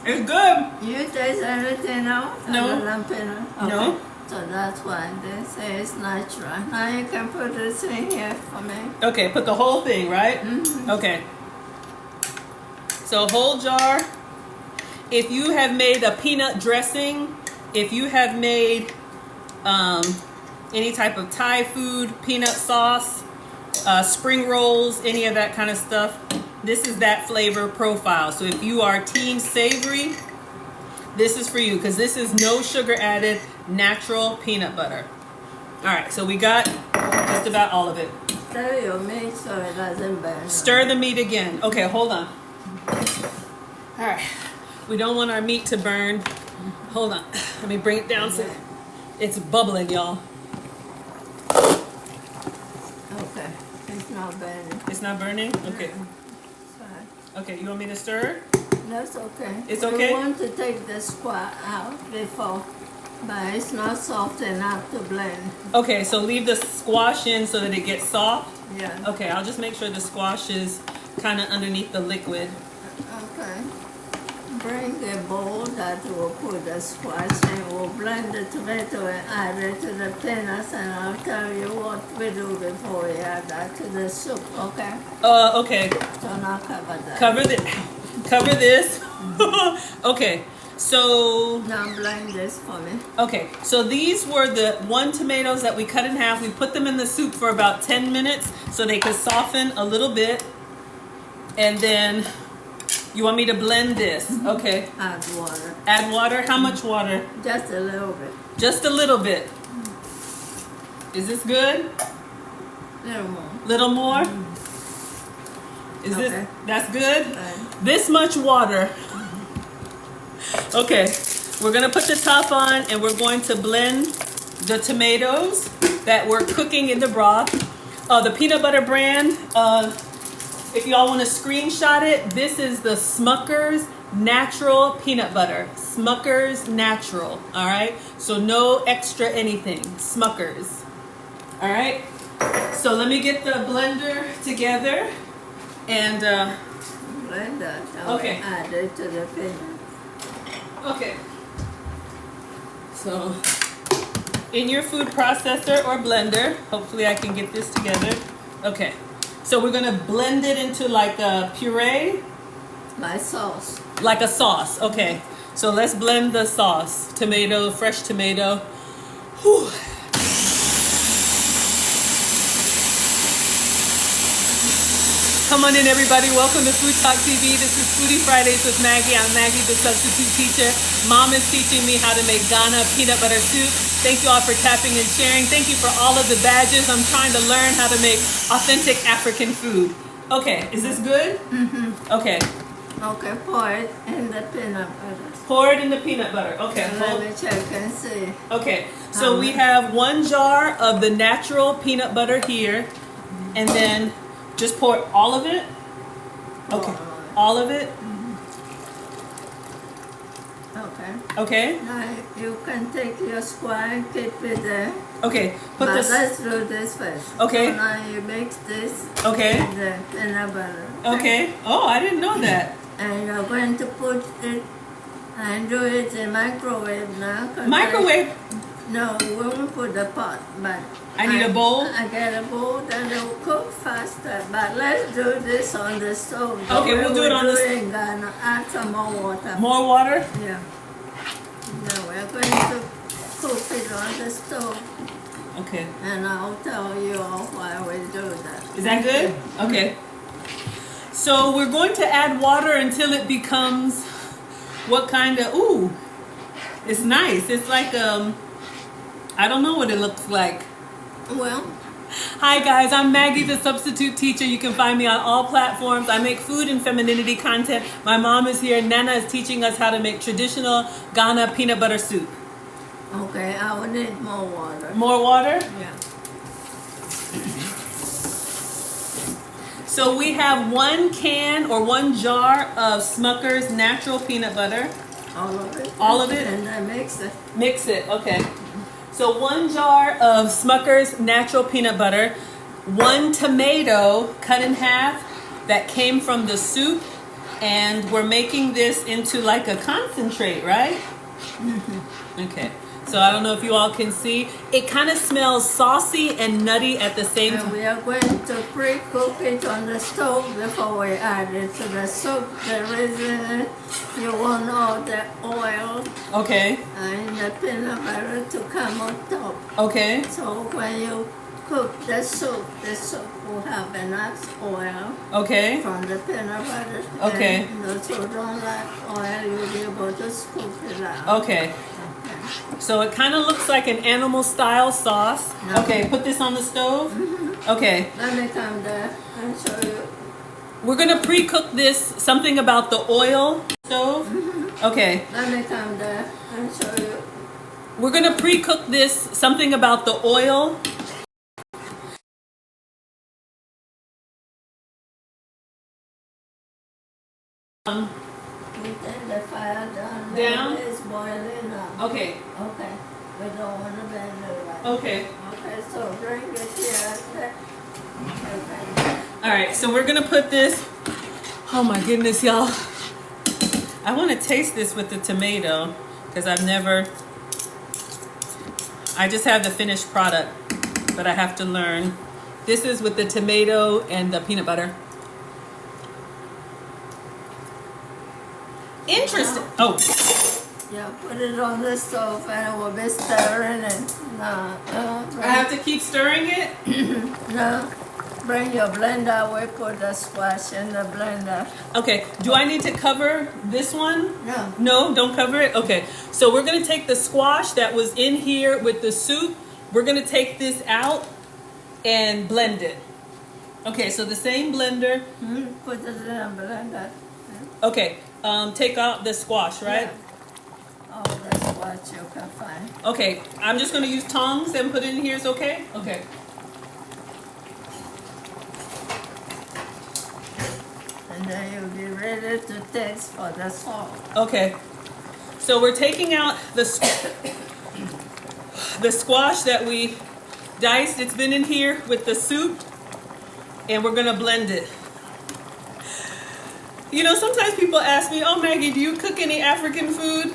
It's good. You taste everything else? No. Other than peanut? Okay. No. So that's why they say it's natural. Now you can put this in here for me. Okay, put the whole thing, right? Mm-hmm. Okay. So whole jar. If you have made a peanut dressing, if you have made any type of Thai food, peanut sauce, spring rolls, any of that kind of stuff, this is that flavor profile. So if you are team savory, this is for you because this is no sugar added, natural peanut butter. All right, so we got just about all of it. Stir your meat so it doesn't burn. Stir the meat again. Okay, hold on. All right, we don't want our meat to burn. Hold on, let me bring it down so it's bubbling, y'all. Okay, it's not burning. It's not burning? Okay. Okay, you want me to stir? That's okay. It's okay? We want to take the squat out before, but it's not soft enough to blend. Okay, so leave the squash in so that it gets soft? Yeah. Okay, I'll just make sure the squash is kind of underneath the liquid. Okay. Bring a bowl that will put the squash in. We'll blend the tomato and add it to the peanuts, and I'll tell you what we do before we add that to the soup, okay? Okay. So now cover that. Cover this. Okay, so... Now blend this for me. Okay, so these were the 1 tomatoes that we cut in half. We put them in the soup for about 10 minutes so they could soften a little bit. And then... You want me to blend this? Okay. Add water. Add water? How much water? Just a little bit. Just a little bit. Is this good? Little more. Little more? Is Okay. this, that's good? Good. This much water. Okay, we're gonna put the top on and we're going to blend the tomatoes that we're cooking in the broth. The peanut butter brand, if y'all want to screenshot it, this is the Smucker's Natural Peanut Butter. Smucker's Natural, all right? So no extra anything, Smucker's. All right, so let me get the blender together and... Blend that. Okay. Add it to the peanut. Okay. So, in your food processor or blender, hopefully I can get this together. Okay. So we're gonna blend it into like a puree? My sauce. Like a sauce, okay. So let's blend the sauce. Tomato, fresh tomato. Whew. Come on in, everybody. Welcome to Food Talk TV. This is Foodie Fridays with Maggie. I'm Maggie the Substitute Teacher. Mom is teaching me how to make Ghana peanut butter soup. Thank you all for tapping and sharing. Thank you for all of the badges. I'm trying to learn how to make authentic African food. Okay, is this good? Mm-hmm. Okay. Okay, pour it in the peanut butter. Pour it in the peanut butter. Okay. Let me check and see. Okay, so we have 1 jar of the natural peanut butter here, and then just pour all of it. Okay, all of it. Okay. Okay. Now you can take your square and keep it there. Okay. Put But this. let's do this first. Okay. So now you mix this. Okay. In the peanut butter. Okay. Oh, I didn't know that. And you're going to put it and do it in microwave now. Microwave. No, we won't put the pot, but I need a bowl. I get a bowl, then it will cook faster. But let's do this on the stove. Okay, we'll do it on the stove. In Ghana. Add some more water. More water? Yeah. Now we're going to cook it on the stove. Okay. And I'll tell you all why we do that. Is that good? Okay. So we're going to add water until it becomes what kind of, ooh, it's nice. It's like, I don't know what it looks like. Well, hi guys, I'm Maggie the Substitute Teacher. You can find me on all platforms. I make food and femininity content. My mom is here. Nana is teaching us how to make traditional Ghana peanut butter soup. okay, I will need more water. More water? Yeah. So we have 1 can or 1 jar of Smucker's natural peanut butter. All of it? All of it? And then mix it. Mix it, okay. So 1 jar of Smucker's natural peanut butter, 1 tomato cut in half that came from the soup, and we're making this into like a concentrate, right? Mm-hmm. Okay. So I don't know if you all can see. It kind of smells saucy and nutty at the same time. And we are going to pre-cook it on the stove before we add it to the soup. The reason you want all the oil Okay. and the peanut butter to come on top. Okay. So when you cook the soup will have enough oil Okay. from the peanut butter. Okay. And those who don't like oil, you'll be able to scoop it out. Okay. So it kind of looks like an animal style sauce. No. Okay, put this on the stove. Mm-hmm. Okay. Let me come there and show you. We're gonna pre-cook this, something about the oil stove. Mm-hmm. Okay. Let me come there and show you. We're gonna pre-cook this, something about the oil. We take the fire down. Down? It's boiling up. Okay. Okay. We don't want to bend it right. Okay. Okay, so bring it here. Okay. All right, so we're gonna put this, oh my goodness, y'all. I wanna taste this with the tomato because I just have the finished product, but I have to learn. This is with the tomato and the peanut butter. Interesting. Oh. Yeah, put it on the stove and we'll be stirring it. No, I have to keep stirring it? no. Bring your blender. We put the squash in the blender. Okay, do I need to cover this one? No. No, don't cover it? Okay, so we're gonna take the squash that was in here with the soup. We're gonna take this out and blend it. Okay, so the same blender. Put it in a blender. Okay, take out the squash, right? Yeah. All the squash you can find. Okay, I'm just gonna use tongs and put it in here, it's okay? Okay. And then you'll be ready to taste for the salt. Okay, so we're taking out the squash that we diced. It's been in here with the soup, and we're gonna blend it. You know, sometimes people ask me, oh Maggie, do you cook any African food?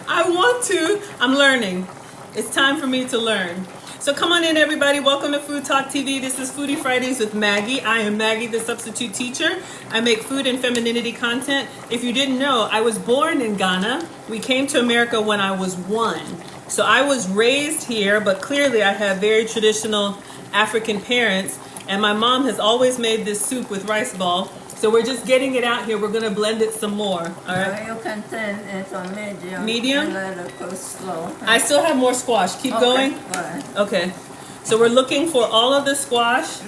I want to. I'm learning. It's time for me to learn. So come on in, everybody. Welcome to Food Talk TV. This is Foodie Fridays with Maggie. I am Maggie the Substitute Teacher. I make food and femininity content. If you didn't know, I was born in Ghana. We came to America when I was 1. So I was raised here, but clearly I have very traditional African parents. And my mom has always made this soup with rice ball. So we're just getting it out here. We're gonna blend it some more. All right. You can turn it on medium. Medium? And let it cook slow. I still have more squash. Keep going. All right. Okay. So we're looking for all of the squash.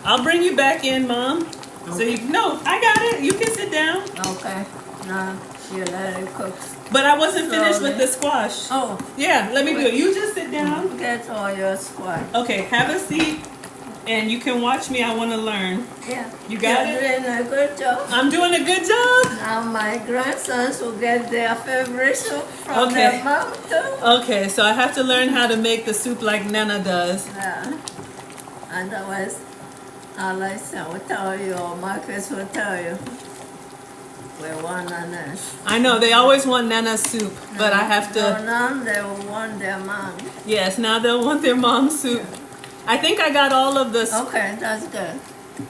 I'll bring you back in, Mom. So no, I got it. You can sit down. Okay. Now you let it cook. But I wasn't finished with the squash. Oh. Yeah, let me do it. You just sit down. Get all your squash. Okay, have a seat. And you can watch me. I want to learn. Yeah. You got You're it? doing a good job. I'm doing a good job? Now my grandsons will get their favorite soup from Okay. their mom too. Okay, so I have to learn how to make the soup like Nana does. Yeah. Otherwise, Alexa will tell you or Marcus will tell you. We want Nana. I know, they always want Nana's soup, but I have to... So now they will want their mom. Yes, now they'll want their mom's soup. I think I got all of this. Okay, that's good.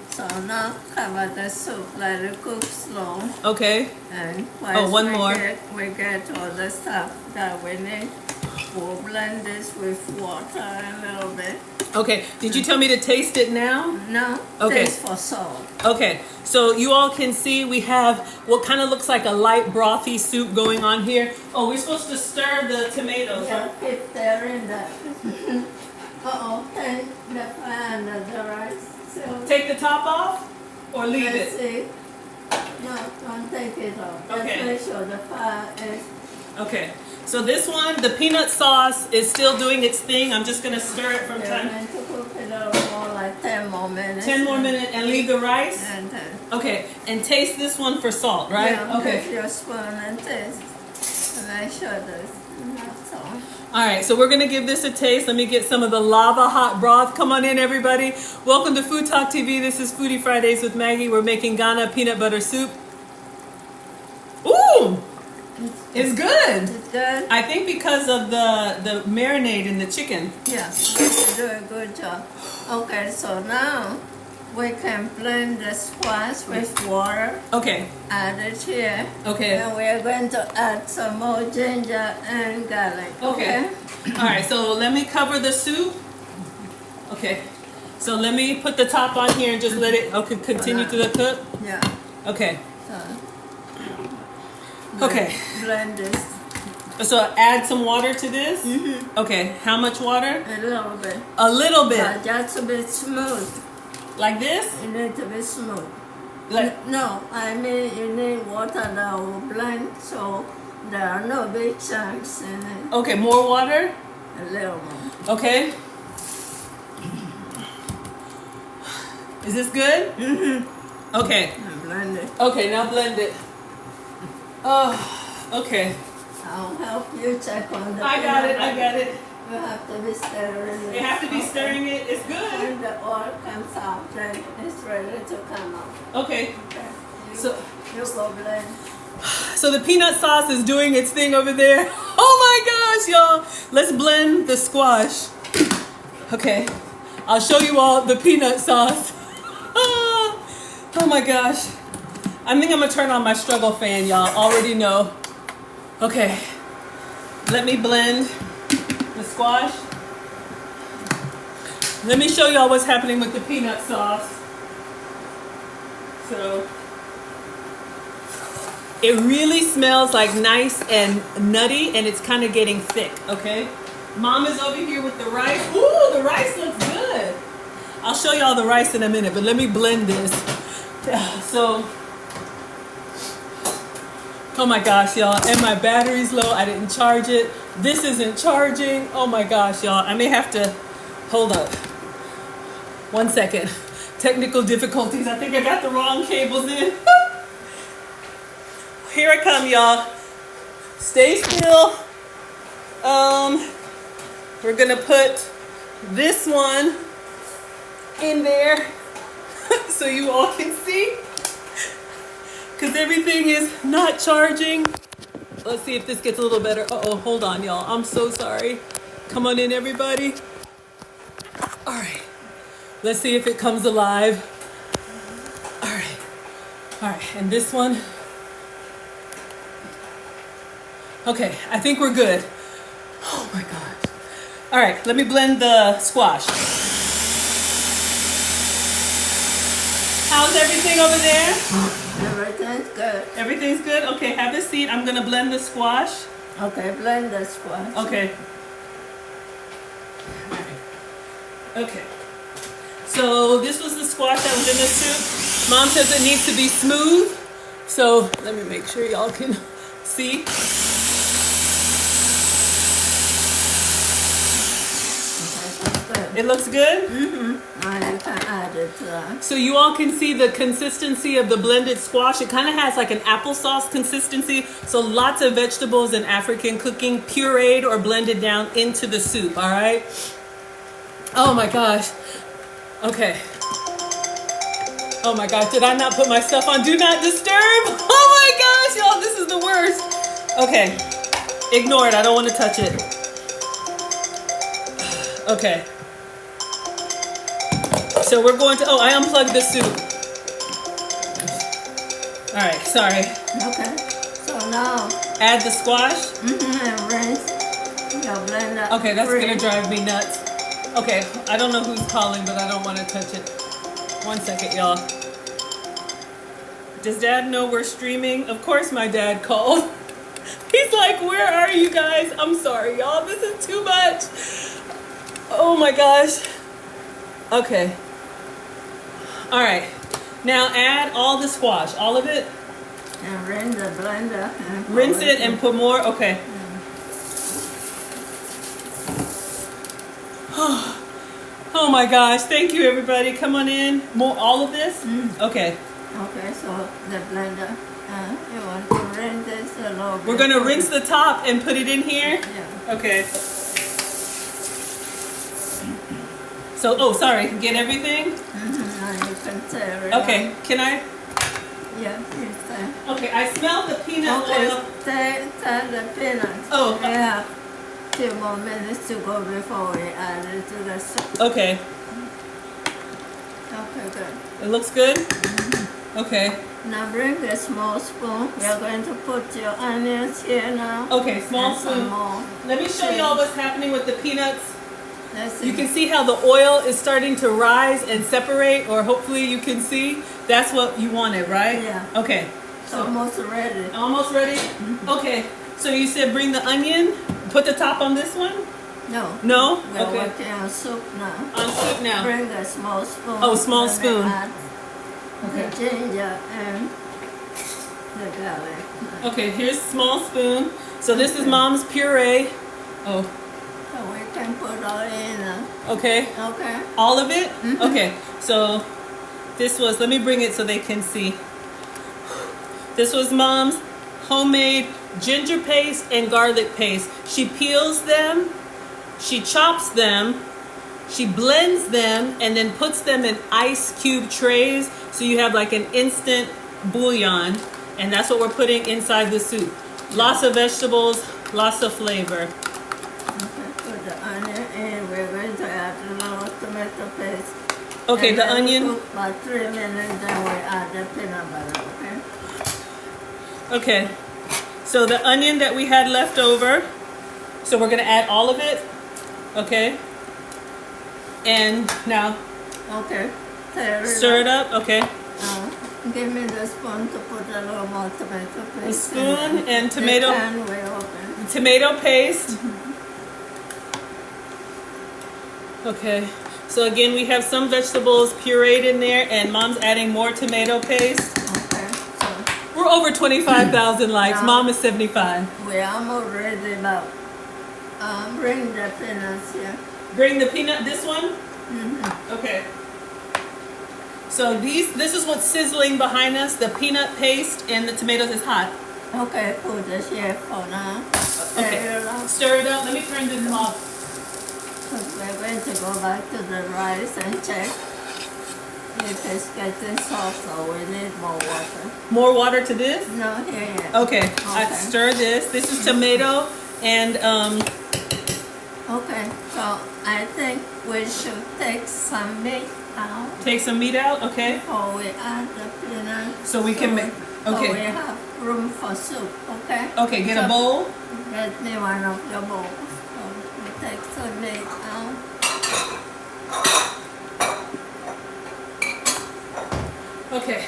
So now cover the soup, let it cook slow. Okay. And one more. we get all the stuff that we need. We'll blend this with water a little bit. Okay, did you tell me to taste it now? No, Okay. taste for salt. Okay, so you all can see we have what kind of looks like a light brothy soup going on here. Oh, we're supposed to stir the tomatoes, Yeah, huh? keep stirring that. Uh-oh, take the fire under the rice. So Take the top off or leave let's it? see. No, don't take it off. Just Okay. make sure the fire is... Okay, so this one, the peanut sauce is still doing its thing. I'm just gonna stir it from You're time. going to cook it a little more, like 10 more minutes. 10 more minutes and leave the rice? And then... Okay, and taste this one for salt, right? Yeah, Okay. take your spoon and taste. And make sure there's enough salt. All right, so we're gonna give this a taste. Let me get some of the lava hot broth. Come on in, everybody. Welcome to Food Talk TV. This is Foodie Fridays with Maggie. We're making Ghana peanut butter soup. Ooh, it's good. It's good? I think because of the marinade in the chicken. Yeah, you do a good job. Okay, so now we can blend the squash with water. Okay, Add it here. okay, And we are going to add some more ginger and garlic. okay. All right, so let me cover the soup. Okay, so let me put the top on here and just let it, continue to the cook. Yeah. Okay, So okay. blend this So add some water to this? Okay, how much water? a little bit. A little bit. But just a bit smooth. Like this? You need to be smooth. Like, No, I mean you need water that will blend so there are no big chunks in it. okay, more water? A little more. Okay. Is this good? Okay. And blend it. Okay, now blend it. Oh, okay. I'll help you check on the I got it. You have to be stirring it. You have to be Okay. stirring it. It's good. When the oil comes out, then it's ready to come out. Okay. Okay. So You go blend. so the peanut sauce is doing its thing over there. Oh my gosh, y'all. Let's blend the squash. Okay. I'll show you all the peanut sauce. Oh my gosh. I think I'm gonna turn on my struggle fan, y'all. Already know. Okay. Let me blend the squash. Let me show y'all what's happening with the peanut sauce. So it really smells like nice and nutty, and it's kind of getting thick, okay? Mom is over here with the rice. Ooh, the rice looks good. I'll show y'all the rice in a minute, but let me blend this. So, oh my gosh, y'all, and my battery's low. I didn't charge it. This isn't charging. Oh my gosh, y'all. I may have to, hold up. 1 second. Technical difficulties. I think I got the wrong cables in. Here I come, y'all. Stay still. We're gonna put this one in there so you all can see, because everything is not charging. Let's see if this gets a little better. Uh-oh, hold on, y'all. I'm so sorry. Come on in, everybody. All right. Let's see if it comes alive. All right. All right, and this one. Okay, I think we're good. Oh my gosh. All right, let me blend the squash. How's everything over there? Everything's good. Everything's good? Okay, have a seat. I'm gonna blend the squash. Okay, blend the squash. Okay. Okay. So this was the squash that was in the soup. Mom says it needs to be smooth. So let me make sure y'all can see. It looks good? Mm-hmm. Now you can add it to that. So you all can see the consistency of the blended squash. It kind of has like an applesauce consistency. So lots of vegetables in African cooking pureed or blended down into the soup, all right? Oh my gosh. Okay. Oh my gosh, did I not put my stuff on Do Not Disturb? Oh my gosh, y'all, this is the worst. Okay, ignore it, I don't want to touch it. Okay. So we're going to, oh, I unplugged the soup. All right, sorry. Okay, so now. Add the squash. Mm-hmm, and rinse your blender. Okay, that's gonna drive me nuts. Okay, I don't know who's calling, but I don't want to touch it. 1 second, y'all. Does Dad know we're streaming? Of course my dad called. He's like, where are you guys? I'm sorry, y'all. This is too much. Oh my gosh. Okay. All right. Now add all the squash, all of it. And rinse the blender. Rinse it and put more. Okay. Oh my gosh. Thank you, everybody. Come on in. More, all of this? Okay. Okay, so the blender. You want to rinse this a little bit. We're going to rinse the top and put it in here? Yeah. Okay. So, oh, sorry. Get everything? Now you can tear it Okay. out. Can I? Yeah, you can. Okay, I smell the peanut oil. Tear the peanuts. Oh. We have 2 more minutes to go before we add it to the soup. Okay. Okay, good. It looks good? Okay. Now bring the small spoon. We are going to put your onions here now. Okay, small And some spoon. more. Let me show y'all what's happening with the peanuts. Let's see. You can see how the oil is starting to rise and separate, or hopefully you can see. That's what you wanted, right? Yeah. Okay. It's almost ready. Almost ready? Okay. So you said bring the onion, put the top on this one? No. No? We're Okay. working on soup now. On soup now. Bring a small spoon. Oh, small and then spoon. add Okay. the ginger and the garlic. Okay, here's small spoon. So this is Mom's puree. Oh, So we can put all in. okay. Okay. All of it? Okay, so this was, let me bring it so they can see. This was Mom's homemade ginger paste and garlic paste. She peels them, she chops them, she blends them, and then puts them in ice cube trays so you have like an instant bouillon, and that's what we're putting inside the soup. Lots of vegetables, lots of flavor. Okay, put the onion in. We're going to add a little tomato paste. Okay, And the then onion. cook about 3 minutes, then we add the peanut butter, okay? Okay, so the onion that we had left over, so we're gonna add all of it, okay? And now, Okay. Tear stir it up, okay? Give me the spoon to put a little more tomato paste. A spoon in. and tomato, The can we open. tomato paste. Okay, so again, we have some vegetables pureed in there, and Mom's adding more tomato paste. Okay, so We're over 25,000 likes. Yeah. Mom is 75. we almost ready now. Bring the peanuts here. Bring the peanut, this one? Okay. So this is what's sizzling behind us. The peanut paste and the tomatoes is hot. Okay, put this here for now. Okay. Stir it up. Stir it up. Let me turn this off. Because we're going to go back to the rice and check if it's getting soft, so we need more water. More water to this? No, here yet. Okay. I Okay. stir this. This is tomato and Okay, so I think we should take some meat out take some meat out. Okay. before we add the peanuts. So we can make. So we Okay. have room for soup, okay? Okay. Get a So bowl. Get me one of your bowls. So we take some meat out. Okay.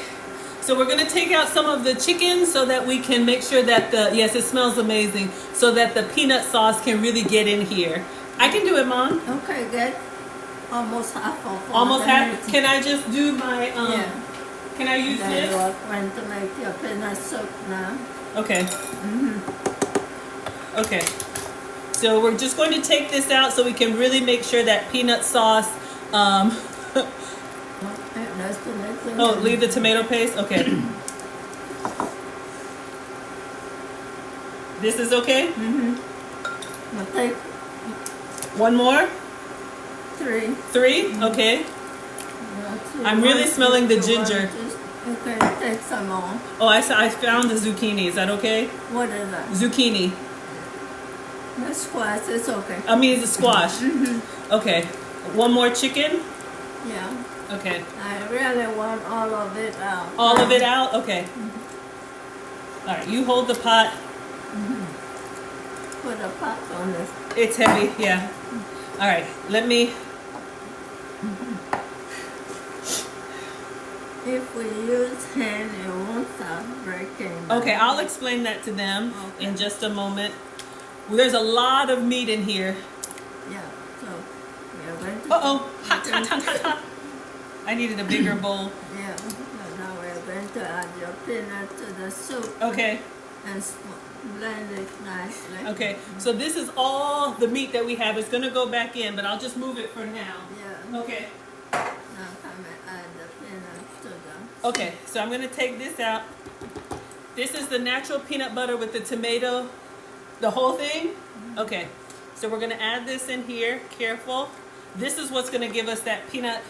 So we're gonna take out some of the chicken so that we can make sure that yes, it smells amazing, so that the peanut sauce can really get in here. I can do it, Mom. Okay, good. Almost half of Almost half. Can I just do my yeah. Can I use Then this? you are going to make your peanut soup now. Okay. Okay. So we're just going to take this out so we can really make sure that peanut sauce. Oh, leave the tomato paste. Okay. This is okay. I'll take One more. 3. 3. Okay. I'm really smelling the ginger. Okay, take some more. Oh, I found the zucchini. Is that okay? What is that? Zucchini. The squash is okay. I mean, it's a squash. Okay. One more chicken. Yeah. Okay. I really want all of it out. All of it out? Okay. All right. You hold the pot. Put a pot on this. It's heavy. Yeah. All right. Let me. If we use hand, it won't start breaking. Okay. I'll explain that to them in just a moment. Well, there's a lot of meat in here. Yeah. So we are going to. Uh-oh. Hot, hot, hot, hot, hot. I needed a bigger bowl. Yeah. So now we're going to add your peanut to the soup. Okay. And blend it nicely. Okay. So this is all the meat that we have. It's going to go back in, but I'll just move it for now. Yeah. Okay. Now come and add the peanut to the. Okay. So I'm going to take this out. This is the natural peanut butter with the tomato, the whole thing. Okay. So we're going to add this in here. Careful. This is what's going to give us that peanut.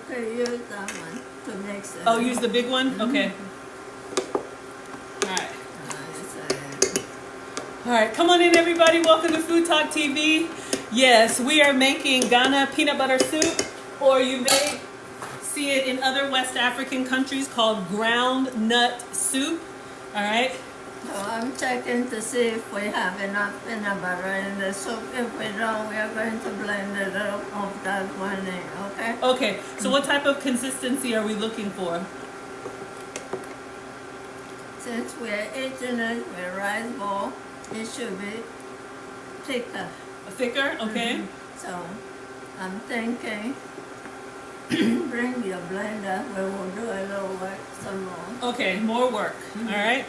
Okay, use that one to mix it. Oh, use the big one? Okay. All right. All right, come on in, everybody. Welcome to Food Talk TV. Yes, we are making Ghana peanut butter soup, or you may see it in other West African countries called ground nut soup. All right. So I'm checking to see if we have enough peanut butter in the soup. If we don't, we are going to blend it up of that one in, okay? Okay, so what type of consistency are we looking for? Since we are eating it with rice bowl, it should be thicker. Thicker? Okay. So I'm thinking, bring your blender. We will do a little work some more. Okay, more work. All right.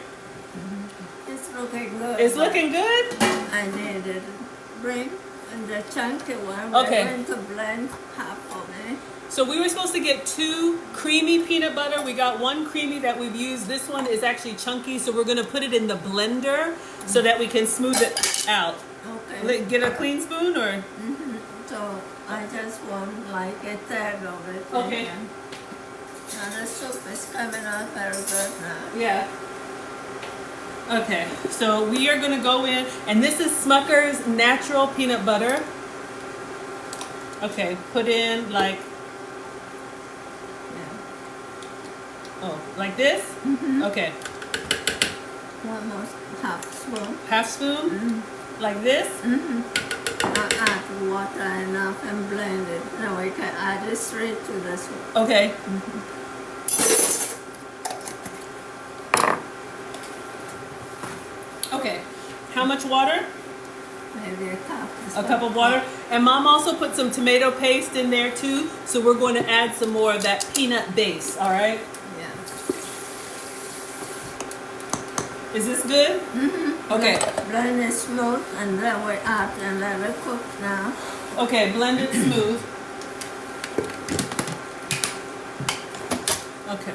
It's looking good. It's looking good? I need it. Bring the chunky one. Okay. We're going to blend half of it. So we were supposed to get 2 creamy peanut butter. We got 1 creamy that we've used. This one is actually chunky, so we're going to put it in the blender so that we can smooth it out. Okay. Get a clean spoon or? So I just want like a third of it. Okay. Now the soup is coming out very good now. Yeah. Okay, so we are going to go in, and this is Smucker's natural peanut butter. Okay, put in like, oh, like this? Okay. Almost half spoon. Half spoon? Like this? Now add water enough and blend it. Now we can add it straight to the soup. Okay. Okay. How much water? Maybe a cup. A cup of water. And Mom also put some tomato paste in there too. So we're going to add some more of that peanut base. All right. Yeah. Is this good? Okay. Blend it smooth and then we add and let it cook now. Okay, blend it smooth. Okay.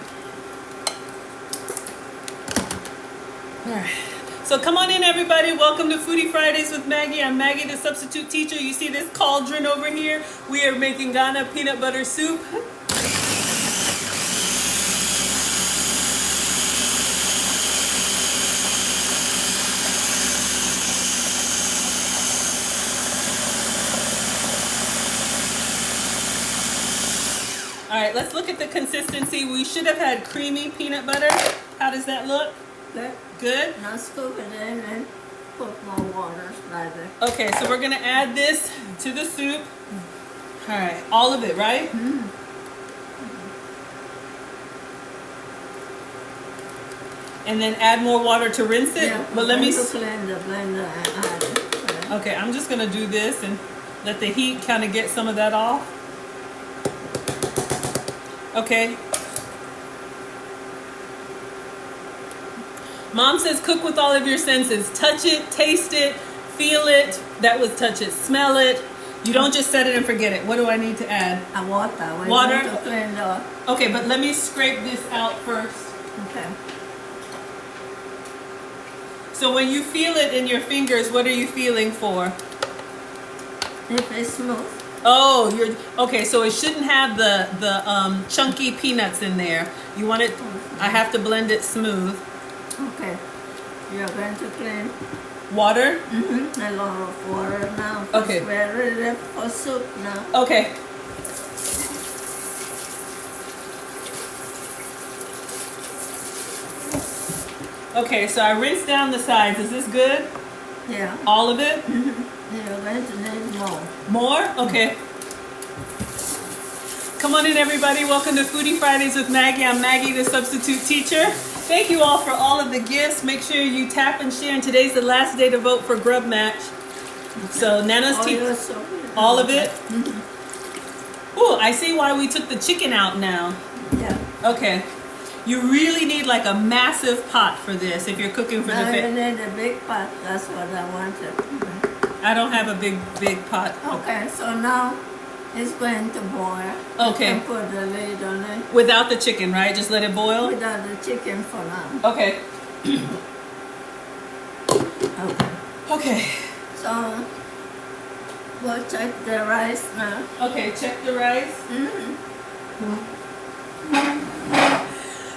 All right. So come on in, everybody. Welcome to Foodie Fridays with Maggie. I'm Maggie the Substitute Teacher. You see this cauldron over here? We are making Ghana peanut butter soup. All right, let's look at the consistency. We should have had creamy peanut butter. How does that look? Good. Good? Now scoop it in and put more water slightly. Okay, so we're gonna add this to the soup. All right, all of it, right? And then add more water to rinse it? Yeah, but let me clean the blender and add it. Okay. Okay, I'm just gonna do this and let the heat kind of get some of that off. Okay. Mom says cook with all of your senses. Touch it, taste it, feel it. That was touch it, smell it. You don't just set it and forget it. What do I need to add? Water. Water? To clean the... Okay, but let me scrape this out first. Okay. So when you feel it in your fingers, what are you feeling for? If it's smooth. Oh, you're okay. So it shouldn't have the chunky peanuts in there. You want it? I have to blend it smooth. Okay. You're going to clean. Water? Mm-hmm. A lot of water now. Okay. We're ready for soup now. Okay. Okay, so I rinsed down the sides. Is this good? Yeah. All of it? You're going to need more. More? Okay. Come on in, everybody. Welcome to Foodie Fridays with Maggie. I'm Maggie the Substitute Teacher. Thank you all for all of the gifts. Make sure you tap and share. And today's the last day to vote for Grub Match. So Nana's team, all of it. Ooh, I see why we took the chicken out now. Yeah. Okay. You really need like a massive pot for this if you're cooking for the Now you family. need a big pot. That's what I wanted. I don't have a big pot. Okay, so now it's going to boil. Okay. You can put the lid on it. Without the chicken, right? Just let it boil? Without the chicken for now. Okay. Okay. Okay. So we'll check the rice now. Okay, check the rice. Mm-hmm.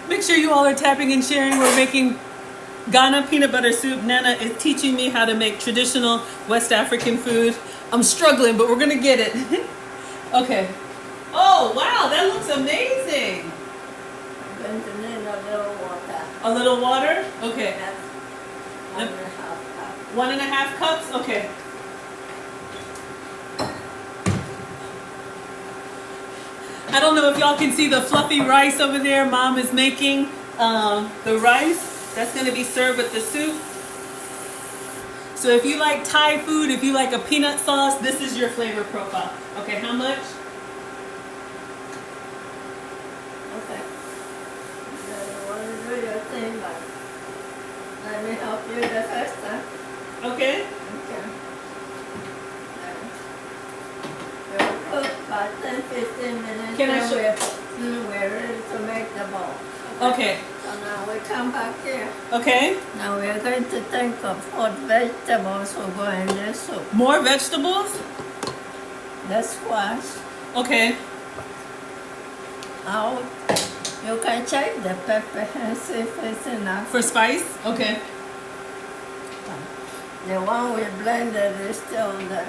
Make sure you all are tapping and sharing. We're making Ghana peanut butter soup. Nana is teaching me how to make traditional West African food. I'm struggling, but we're gonna get it. Okay. Oh, wow, that looks amazing. I'm going to need a little water. A little water? Okay. That's 1.5 cups. Okay. I don't know if y'all can see the fluffy rice over there. Mom is making the rice. That's going to be served with the soup. So if you like Thai food, if you like a peanut sauce, this is your flavor profile. Okay, how much? Okay. You want to do your thing, but let me help you the first time. Okay. Okay. We'll cook about 10-15 minutes. Can I then show- we're ready to make the bowl. Okay. So now we come back here. Okay. Now we're going to think of what vegetables will go in this soup. More vegetables? The squash. Okay. Now you can check the pepper and see if it's enough. For spice? Okay. The one we blended is still there.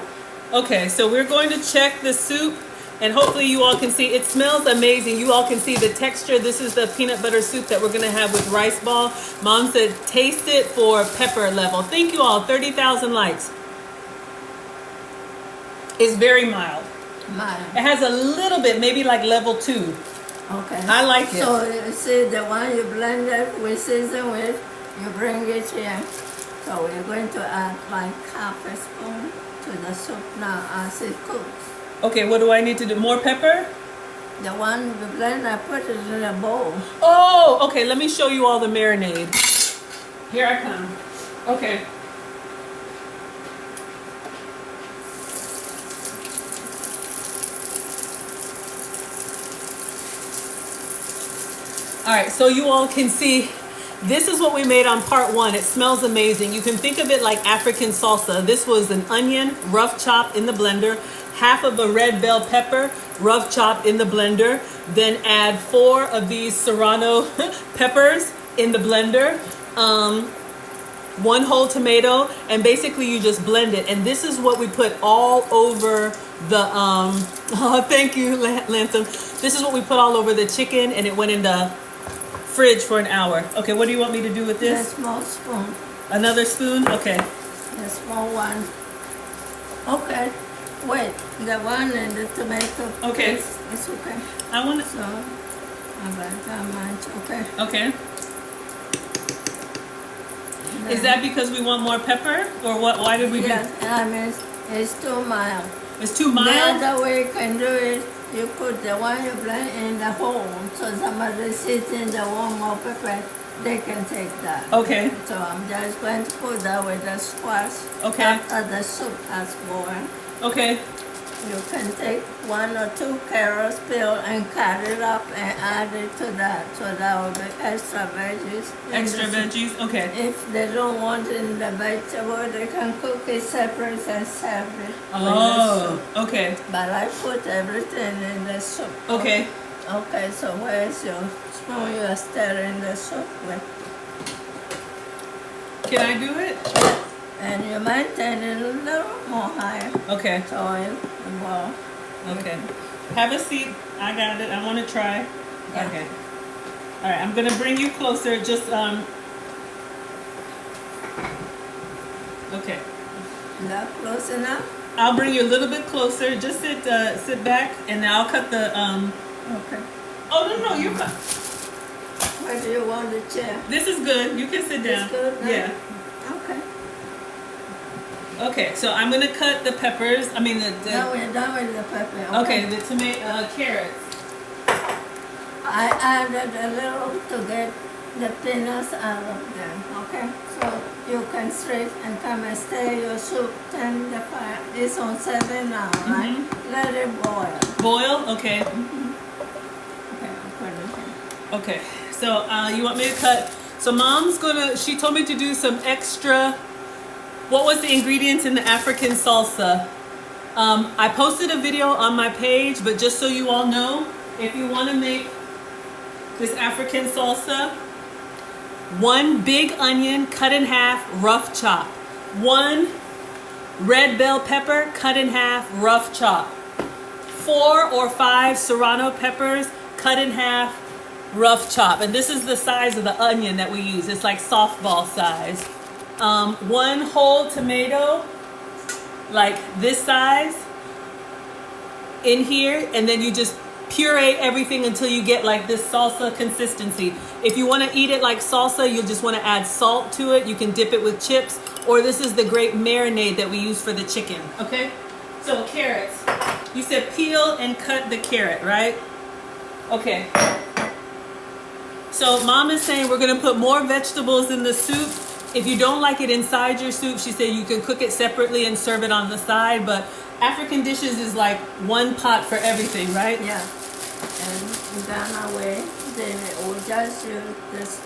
Okay, so we're going to check the soup, and hopefully you all can see. It smells amazing. You all can see the texture. This is the peanut butter soup that we're going to have with rice ball. Mom said taste it for pepper level. Thank you all. 30,000 likes. It's very mild. It has a little bit, maybe like level 2. Okay. I like it. So you see the one you blended, we season with, you bring it here. So we're going to add like half a spoon to the soup now as it cooks. Okay, what do I need to do? More pepper? The one we blend, I put it in a bowl. Oh, okay. Let me show you all the marinade. Here I come. Okay. All right, so you all can see, this is what we made on part 1. It smells amazing. You can think of it like African salsa. This was an onion, rough chop in the blender, half of a red bell pepper, rough chop in the blender, then add 4 of these serrano peppers in the blender, 1 whole tomato, and basically you just blend it. And this is what we put all over the, oh, thank you, Lansam. This is what we put all over the chicken, and it went in the fridge for an hour. Okay, what do you want me to do with this? A small spoon. Another spoon? Okay. The small one. Okay. Wait, the one and the tomato. Okay. It's okay. I want to. So, about that much. Okay. Okay. Is that because we want more pepper, or what? Why did we do? Yes, I mean it's too mild. It's too mild. The other way you can do it, you put the one you blend in the hole, so somebody sits in the warm or pepper, they can take that. Okay. So I'm just going to put that with the squash. Okay. After the soup has boiled. Okay. You can take 1 or 2 carrots peel and cut it up and add it to that. So that will be extra veggies. Extra veggies? Okay. If they don't want it in the vegetable, they can cook it separate and serve it. Oh, okay. But I put everything in the soup. Okay. Okay, so where's your spoon you are stirring the soup with? Can I do it? And you might turn it a little more higher. Okay. So it will. Okay. Have a seat. I got it. I want to try. Yeah. Okay. All right. I'm gonna bring you closer. Just Okay. Is that close enough? I'll bring you a little bit closer. Just sit back, and then I'll cut the Okay. Oh no, you're fine. Where do you want the chair? This is good. You can sit down. It's good now? Yeah. Okay. Okay. So I'm gonna cut the peppers. I mean the Now we're done with the pepper. okay, the tomato carrots. I added a little to get the peanuts out of them. Okay. So you can straight and come and stir your soup. Turn the fire. It's on 7 now, right? Let it boil. Boil. Okay. Okay, I'll put it in. Okay. So you want me to cut? So Mom's gonna. She told me to do some extra. What was the ingredients in the African salsa? I posted a video on my page, but just so you all know, if you want to make this African salsa, 1 big onion cut in half, rough chop. 1 red bell pepper cut in half, rough chop. 4 or 5 serrano peppers cut in half, rough chop. And this is the size of the onion that we use. It's like softball size. 1 whole tomato, like this size, in here, and then you just puree everything until you get like this salsa consistency. If you want to eat it like salsa, you'll just want to add salt to it. You can dip it with chips, or this is the great marinade that we use for the chicken. Okay, so carrots. You said peel and cut the carrot, right? Okay. So Mom is saying we're gonna put more vegetables in the soup. If you don't like it inside your soup, she said you can cook it separately and serve it on the side, but African dishes is like 1 pot for everything, right? Yeah. And in Ghana way, they will just use this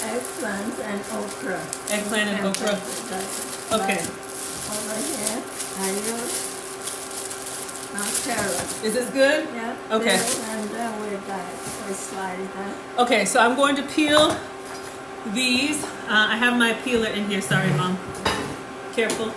eggplant and okra. Eggplant and okra. Okay. Over here, I use carrot. Is this good? Yeah. Okay. And then we slide that. Okay, so I'm going to peel these. I have my peeler in here. Sorry, Mom. Careful.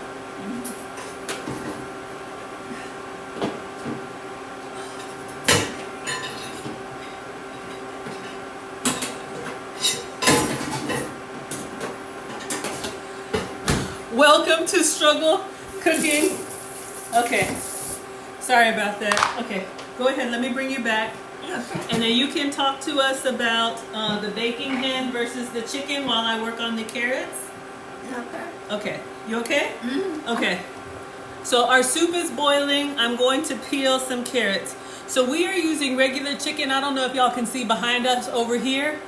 Welcome to struggle cooking. Okay. Sorry about that. Okay. Go ahead. Let me bring you back. Okay. And then you can talk to us about the baking hen versus the chicken while I work on the carrots. Okay. Okay. You okay? Okay. So our soup is boiling. I'm going to peel some carrots. So we are using regular chicken. I don't know if y'all can see behind us over here.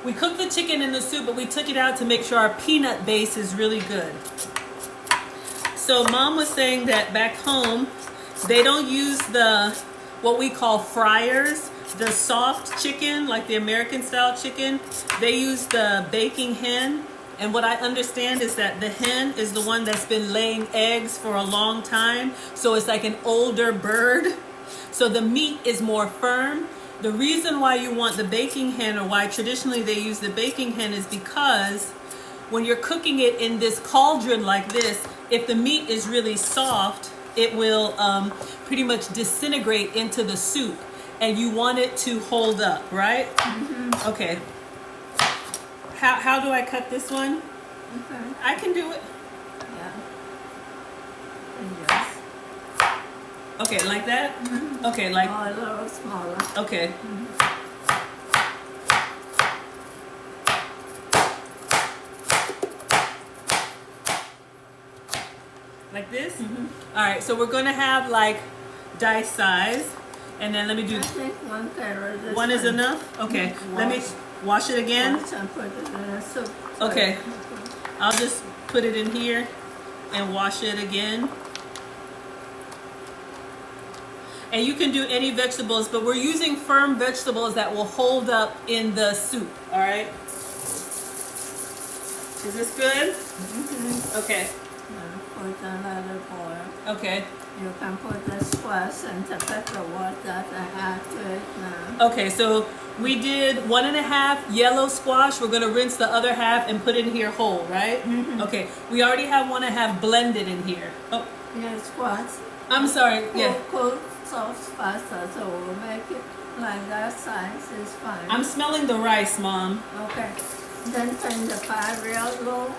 We cooked the chicken in the soup, but we took it out to make sure our peanut base is really good. So Mom was saying that back home, they don't use what we call fryers, the soft chicken, like the American style chicken. They use the baking hen. And what I understand is that the hen is the one that's been laying eggs for a long time. So it's like an older bird. So the meat is more firm. The reason why you want the baking hen, or why traditionally they use the baking hen, is because when you're cooking it in this cauldron like this, if the meat is really soft, it will pretty much disintegrate into the soup, and you want it to hold up, right? Okay. How do I cut this one? Okay. I can do it. Yeah. Yes. Okay, like that? Okay, like, Oh, a little smaller. okay. Like this? All right, so we're gonna have like dice size. And then let me do, I think 1 carrot is one is fine. enough? Okay, let me wash it again. Wash and put it in a soup. Okay, I'll just put it in here and wash it again. And you can do any vegetables, but we're using firm vegetables that will hold up in the soup, all right? Is this good? Okay. Put another boil. Okay. You can put the squash and the pepper water that I add to it now. Okay, so we did 1.5 yellow squash. We're gonna rinse the other half and put it in here whole, right? Okay, we already have 1.5 blended in here. Oh, Yeah, squash. I'm sorry, yeah. Cook sauce pasta, so we'll make it like that size is fine. I'm smelling the rice, Mom. Okay. Then turn the fire real low.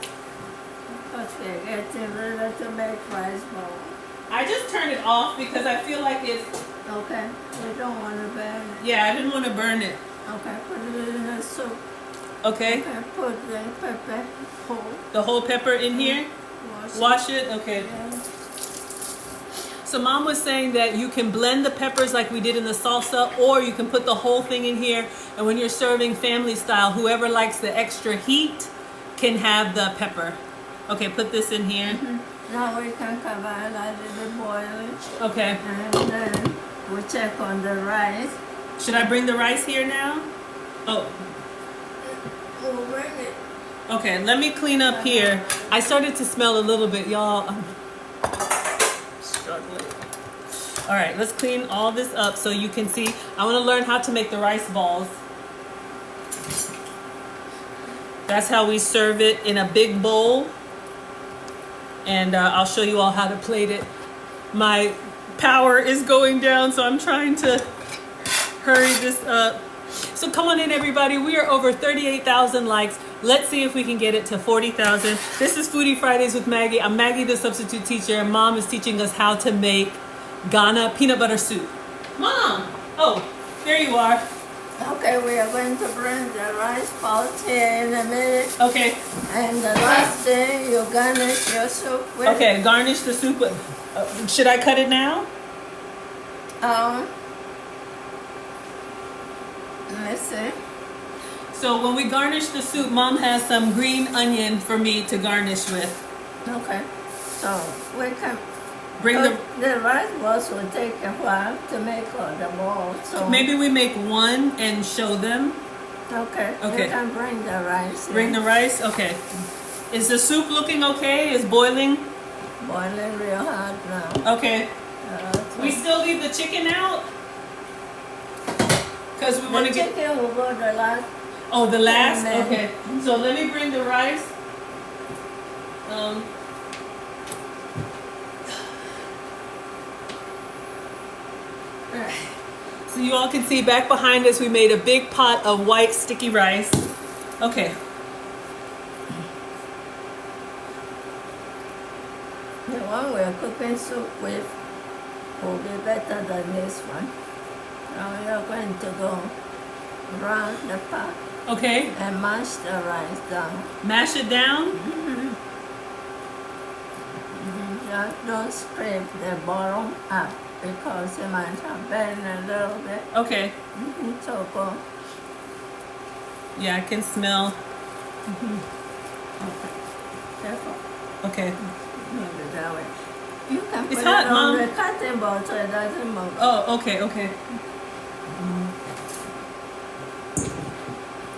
Because we're getting ready to make rice bowl. I just turned it off because I feel like it's, Okay. We don't want to burn it. yeah, I didn't want to burn it. Okay, put it in the soup. Okay, Okay, put the pepper whole. the whole pepper in here. Wash it, okay. Yeah. So Mom was saying that you can blend the peppers like we did in the salsa, or you can put the whole thing in here, and when you're serving family style, whoever likes the extra heat can have the pepper. Okay, put this in here. Now we can cover it, let it boil. Okay. And then we check on the rice. Should I bring the rice here now? Oh, We'll bring it. okay, let me clean up here. I started to smell a little bit, y'all. I'm struggling. All right, let's clean all this up so you can see. I want to learn how to make the rice balls. That's how we serve it, in a big bowl. And I'll show you all how to plate it. My power is going down, so I'm trying to hurry this up. So come on in, everybody. We are over 38,000 likes. Let's see if we can get it to 40,000. This is Foodie Fridays with Maggie. I'm Maggie the Substitute Teacher, and Mom is teaching us how to make Ghana peanut butter soup. Mom! Oh, there you are. Okay, we are going to bring the rice pot here in a minute. Okay. And the last thing, you garnish your soup with. Okay, garnish the soup with. Should I cut it now? Let's see. So when we garnish the soup, Mom has some green onion for me to garnish with. Okay. So we can. Bring The rice balls will take a while to make all the balls. So maybe we make one and show them. Okay. Okay. You can bring the rice. Bring the rice? Okay. Is the soup looking okay? Is boiling? Boiling real hard now. Okay. We still leave the chicken out? Because we want to get... chicken will go the last. Oh, the last? Amen. Okay. So let me bring the rice. So you all can see back behind us, we made a big pot of white sticky rice. Okay. The one we're cooking soup with will be better than this one. Now we are going to go around the pot Okay. and mash the rice down. Mash it down. Just don't scrape the bottom up because it might have burned a little bit. Okay. So go. Yeah, I can smell. Careful. Okay. Move it that way. You can put It's it hot, on Mom. the cutting board so it doesn't move. Oh, okay, okay.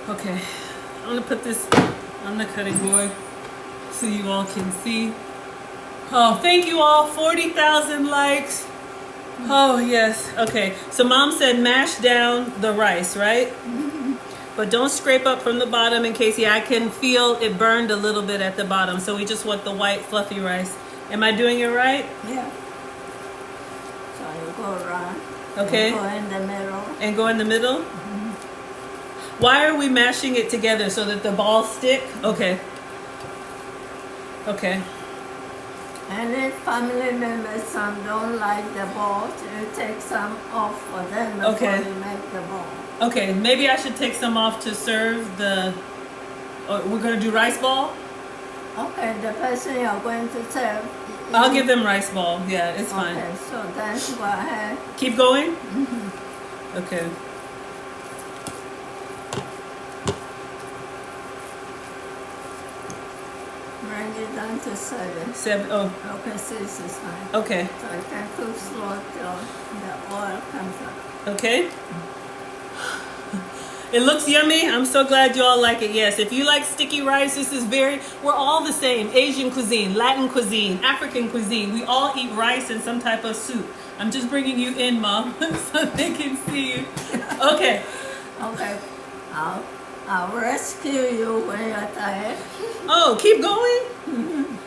Okay. I'm gonna put this on the cutting board so you all can see. Oh, thank you all. 40,000 likes. Oh, yes. Okay. So Mom said mash down the rice, right? But don't scrape up from the bottom in case, yeah, I can feel it burned a little bit at the bottom. So we just want the white fluffy rice. Am I doing it right? Yeah. So you go around. Okay. You go in the middle. And go in the middle? Why are we mashing it together? So that the balls stick? Okay. Okay. And if family members, some don't like the balls, you take some off for them before Okay. you make the ball. Okay, maybe I should take some off to serve the... Oh, we're going to do rice ball? Okay, the person you're going to serve. I'll give them rice ball. Yeah, it's fine. Okay, so then go ahead. Keep going? Mm-hmm. Okay. Bring it down to 7. 7. Oh, Okay, 6 is fine. okay. So you can cook slow till the oil comes up. Okay. It looks yummy. I'm so glad you all like it. Yes, if you like sticky rice, this is we're all the same. Asian cuisine, Latin cuisine, African cuisine. We all eat rice in some type of soup. I'm just bringing you in, Mom, so they can see you. Okay. Okay, I'll rescue you when you're tired. Oh, keep going?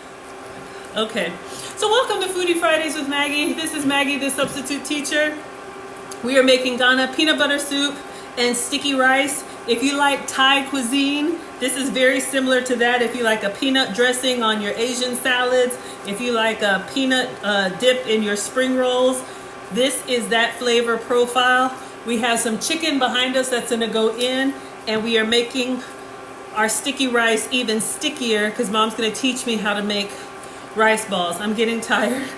Okay. So welcome to Foodie Fridays with Maggie. This is Maggie the Substitute Teacher. We are making Ghana peanut butter soup and sticky rice. If you like Thai cuisine, this is very similar to that. If you like a peanut dressing on your Asian salads, if you like a peanut dip in your spring rolls, this is that flavor profile. We have some chicken behind us that's gonna go in, and we are making our sticky rice even stickier because Mom's gonna teach me how to make rice balls. I'm getting tired.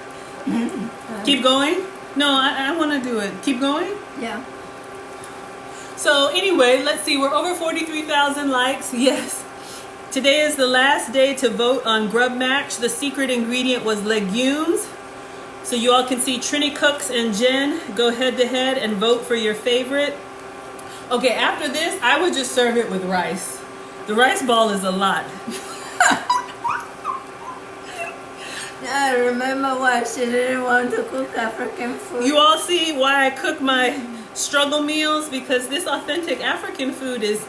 Keep going? No, I wanna do it. Keep going? Yeah. So anyway, let's see, we're over 43,000 likes. Yes. Today is the last day to vote on Grub Match. The secret ingredient was legumes. So you all can see Trini Cooks and Jen go head to head and vote for your favorite. Okay, after this, I would just serve it with rice. The rice ball is a lot. I remember why she didn't want to cook African food. You all see why I cook my struggle meals, because this authentic African food is,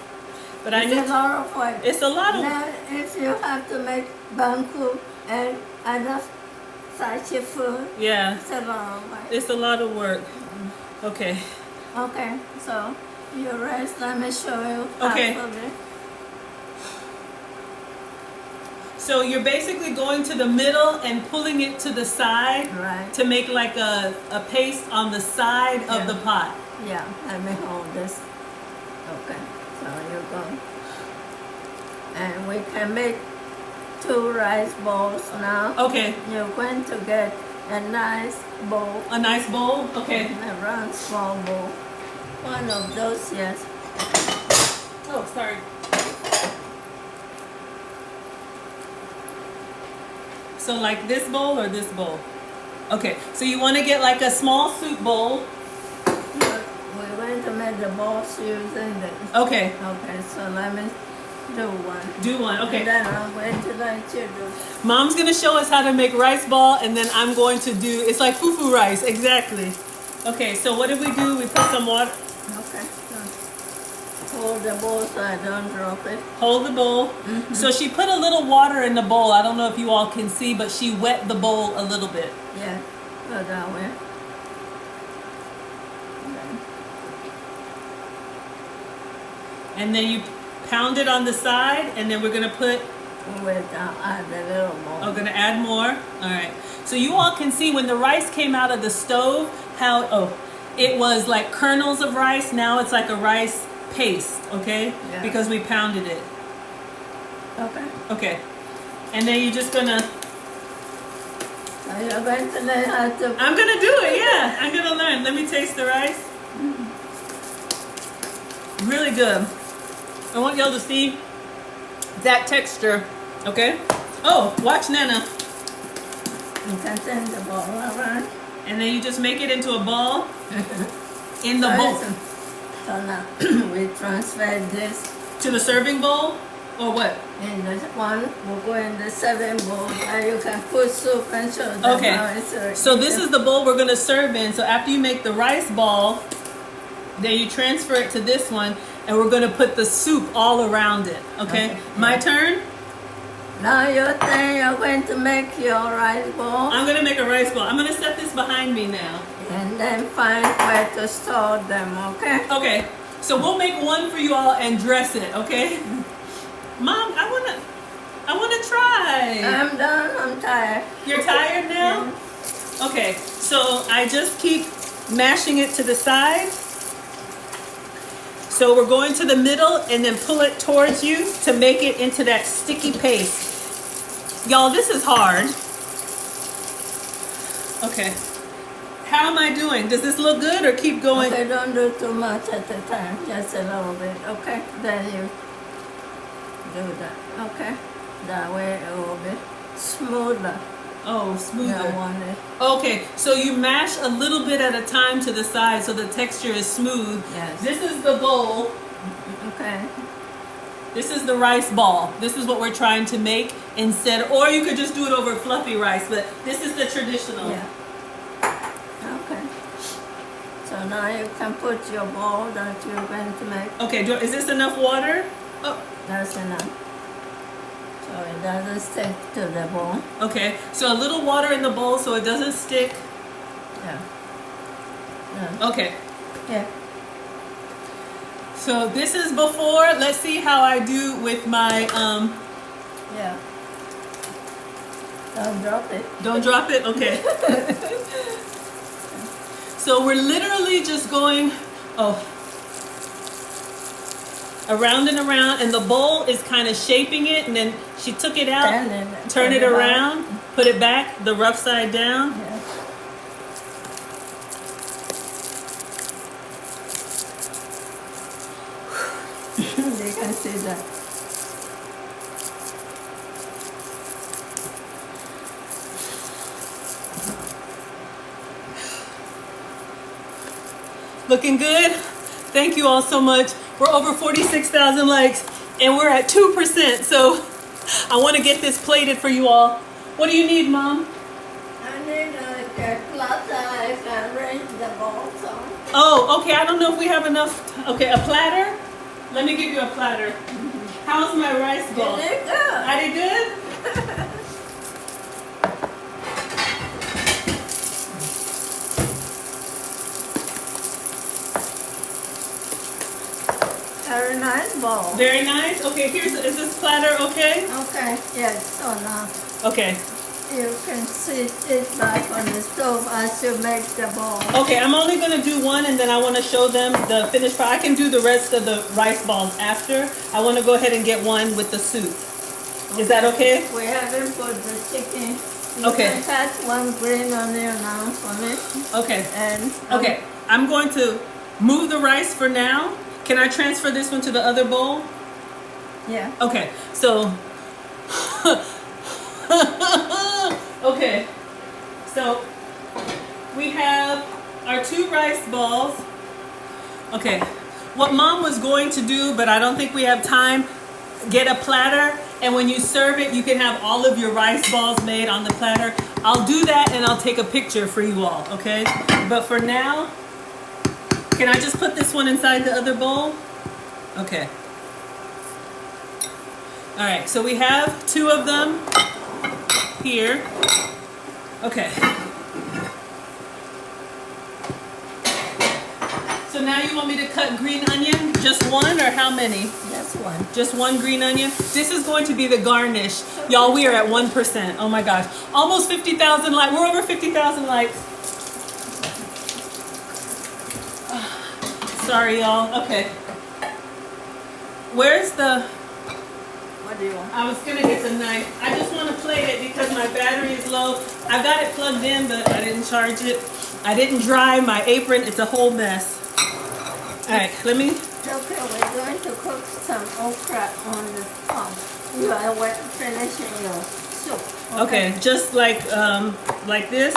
but I need a lot of work. It's a lot of now, if you have to make banku and other such food, yeah, it's a lot of work. it's a lot of work. Okay. Okay, so your rice, let me show you Okay. half of it. So you're basically going to the middle and pulling it to the side, Right. to make like a paste on the side of the pot. Yeah, let me hold this. Okay, so you go. And we can make 2 rice bowls now. Okay. You're going to get a nice bowl, A nice bowl? Okay. a round small bowl. One of those, yes. Oh, sorry. So like this bowl or this bowl? Okay, so you want to get like a small soup bowl. We're going to make the balls using this. Okay. Okay, so let me do one. Do one, okay. And then I'm going to let you do. Mom's gonna show us how to make rice ball, and then I'm going to do, it's like fufu rice, exactly. Okay, so what did we do? We put some water. Okay, so hold the bowl so I don't drop it. Hold the bowl. So she put a little water in the bowl. I don't know if you all can see, but she wet the bowl a little bit. Yeah, go that way. And then you pound it on the side, and then we're gonna put, Add a little more. oh, gonna add more. All right. So you all can see when the rice came out of the stove, how, it was like kernels of rice. Now it's like a rice paste, okay? Yeah. Because we pounded it. Okay. Okay. And then you're just gonna, So you're going to learn how to. I'm gonna do it, yeah. I'm gonna learn. Let me taste the rice. Really good. I want y'all to see that texture, okay? Oh, watch Nana. You can turn the ball around. And then you just make it into a ball in the bowl. So now we transfer this To the serving bowl, or what? in the one. We'll go in the 7 bowl. And you can put soup and show them Okay. how it's served. So this is the bowl we're gonna serve in. So after you make the rice ball, then you transfer it to this one, and we're gonna put the soup all around it. Okay? Okay. My turn? Now your turn. You're going to make your rice ball. I'm gonna make a rice ball. I'm gonna set this behind me now. And then find where to store them, okay? Okay, so we'll make one for you all and dress it, okay? Mom, I wanna try. I'm done. I'm tired. You're tired now? Okay, so I just keep mashing it to the side. So we're going to the middle and then pull it towards you to make it into that sticky paste. Y'all, this is hard. Okay. How am I doing? Does this look good or keep going? Okay, don't do too much at a time. Just a little bit, okay? Then you do that, okay? That way a little bit smoother. Oh, smoother. I want it. Okay, so you mash a little bit at a time to the side so the texture is smooth. Yes. This is the bowl. Okay. This is the rice ball. This is what we're trying to make instead, or you could just do it over fluffy rice, but this is the traditional. Yeah. Okay. So now you can put your ball that you're going to make. Okay, is this enough water? Oh. That's enough. So it doesn't stick to the bowl. Okay, so a little water in the bowl so it doesn't stick. Yeah. Yeah. Okay. Yeah. So this is before. Let's see how I do with my Yeah. Don't drop it. Don't drop it? Okay. So we're literally just going around and around, and the bowl is kind of shaping it, and then she took it out, turn it around, put it back, the rough side down. Yeah. You can see that. Looking good? Thank you all so much. We're over 46,000 likes, and we're at 2%, so I want to get this plated for you all. What do you need, Mom? I need a platter I can arrange the balls on. Oh, okay, I don't know if we have enough. Okay, a platter? Let me give you a platter. How's my rice ball? You did good. I did good? Very nice ball. Very nice. Okay, is this platter okay? Okay, yes, so now Okay. you can sit it back on the stove as you make the ball. Okay, I'm only gonna do one, and then I wanna show them the finished product. I can do the rest of the rice balls after. I wanna go ahead and get one with the soup. Is that okay? We haven't put the chicken. You Okay. can cut one green onion now for me. Okay. And Okay, I'm going to move the rice for now. Can I transfer this one to the other bowl? yeah. Okay, so okay, so we have our 2 rice balls. Okay, what Mom was going to do, but I don't think we have time, get a platter, and when you serve it, you can have all of your rice balls made on the platter. I'll do that, and I'll take a picture for you all, okay? But for now, can I just put this one inside the other bowl? Okay. All right, so we have 2 of them here. Okay. So now you want me to cut green onion? Just one, or how many? Just one. Just one green onion? This is going to be the garnish. Y'all, we are at 1%. Oh my gosh. Almost 50,000 likes. We're over 50,000 likes. Sorry, y'all. Okay. Where's the... What do you want? I was gonna get the knife. I just want to plate it because my battery is low. I got it plugged in, but I didn't charge it. I didn't dry my apron. It's a whole mess. All right, let me... Okay, we're going to cook some okra on the top. You are finishing your soup. Okay, just like this.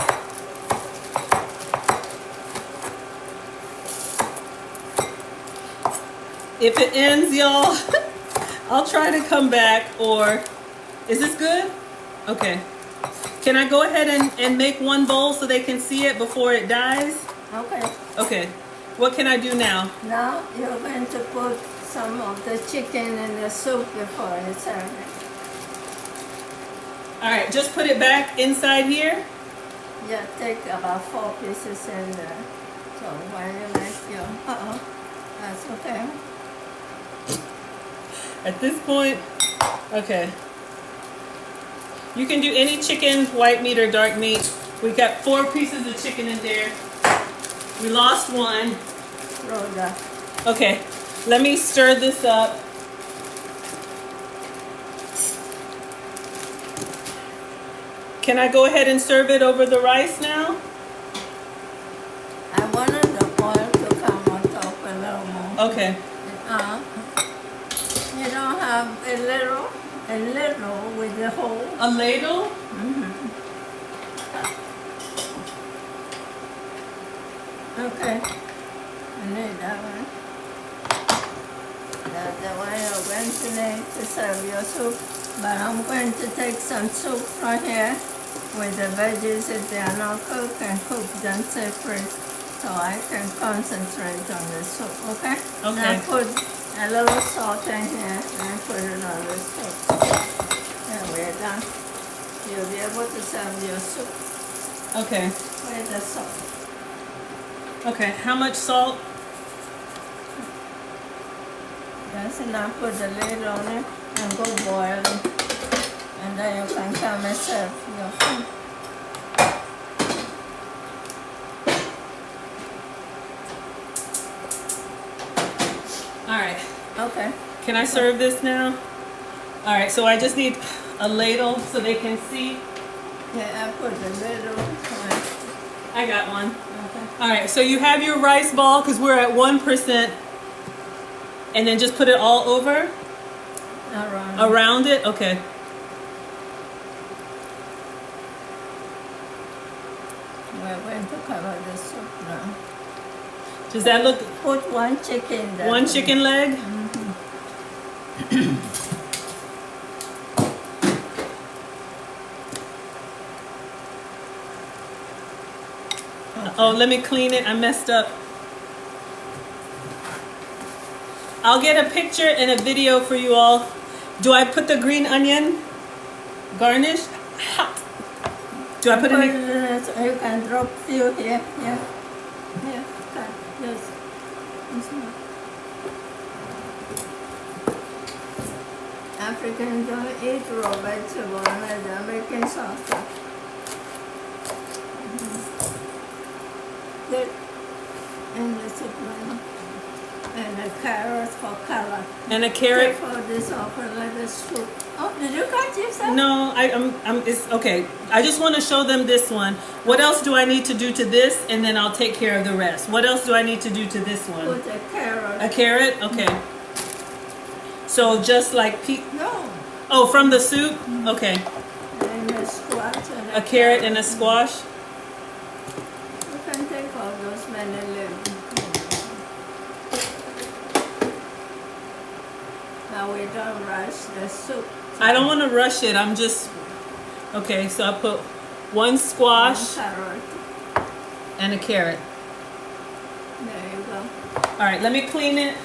If it ends, y'all, I'll try to come back, or is this good? Okay. Can I go ahead and make one bowl so they can see it before it dies? Okay. Okay. What can I do now? Now you're going to put some of the chicken in the soup before you serve it. All right, just put it back inside here. Yeah, take about 4 pieces in there. So when you make your, that's okay. At this point, okay. You can do any chicken, white meat or dark meat. We got 4 pieces of chicken in there. We lost one. Roll that. Okay, let me stir this up. Can I go ahead and serve it over the rice now? I wanted the oil to come on top a little more. Okay. You don't have a little with the hole. A ladle? Okay. I need that one. That's the one you're going to need to serve your soup. But I'm going to take some soup from here with the veggies if they are not cooked and cook them separate so I can concentrate on the soup, okay? Okay. Now put a little salt in here and put it on the soup. Then we're done. You'll be able to serve your soup Okay. with the salt. Okay. How much salt? That's enough. Put the lid on it and go boiling. And then you can come and serve your food. All right. Okay. Can I serve this now? All right. So I just need a ladle so they can see. Yeah, I put the lid on. I got one. Okay. All right. So you have your rice ball because we're at 1%. And then just put it all over? Around it? Okay. We're going to cover the soup now. Does that look... Put one chicken there. One chicken leg? Oh, let me clean it. I messed up. I'll get a picture and a video for you all. Do I put the green onion garnish? Do I put it in? You can drop few here. Yeah. Yeah. Yes. Africans don't eat raw vegetable unless they're making salsa. Good. And the soup line. And a carrot for color. And a carrot. For this offer, let us soup. Oh, did you cut yourself? No, it's okay. I just want to show them this one. What else do I need to do to this? And then I'll take care of the rest. What else do I need to do to this one? Put a carrot. A carrot? Okay. So just like No. Oh, from the soup? Okay. And a squash. And A carrot and a squash. You can take all those many leaves. Now we don't rush the soup. I don't want to rush it. I'm just... Okay, so I put one squash One carrot. and a carrot. There you go. All right, let me clean it.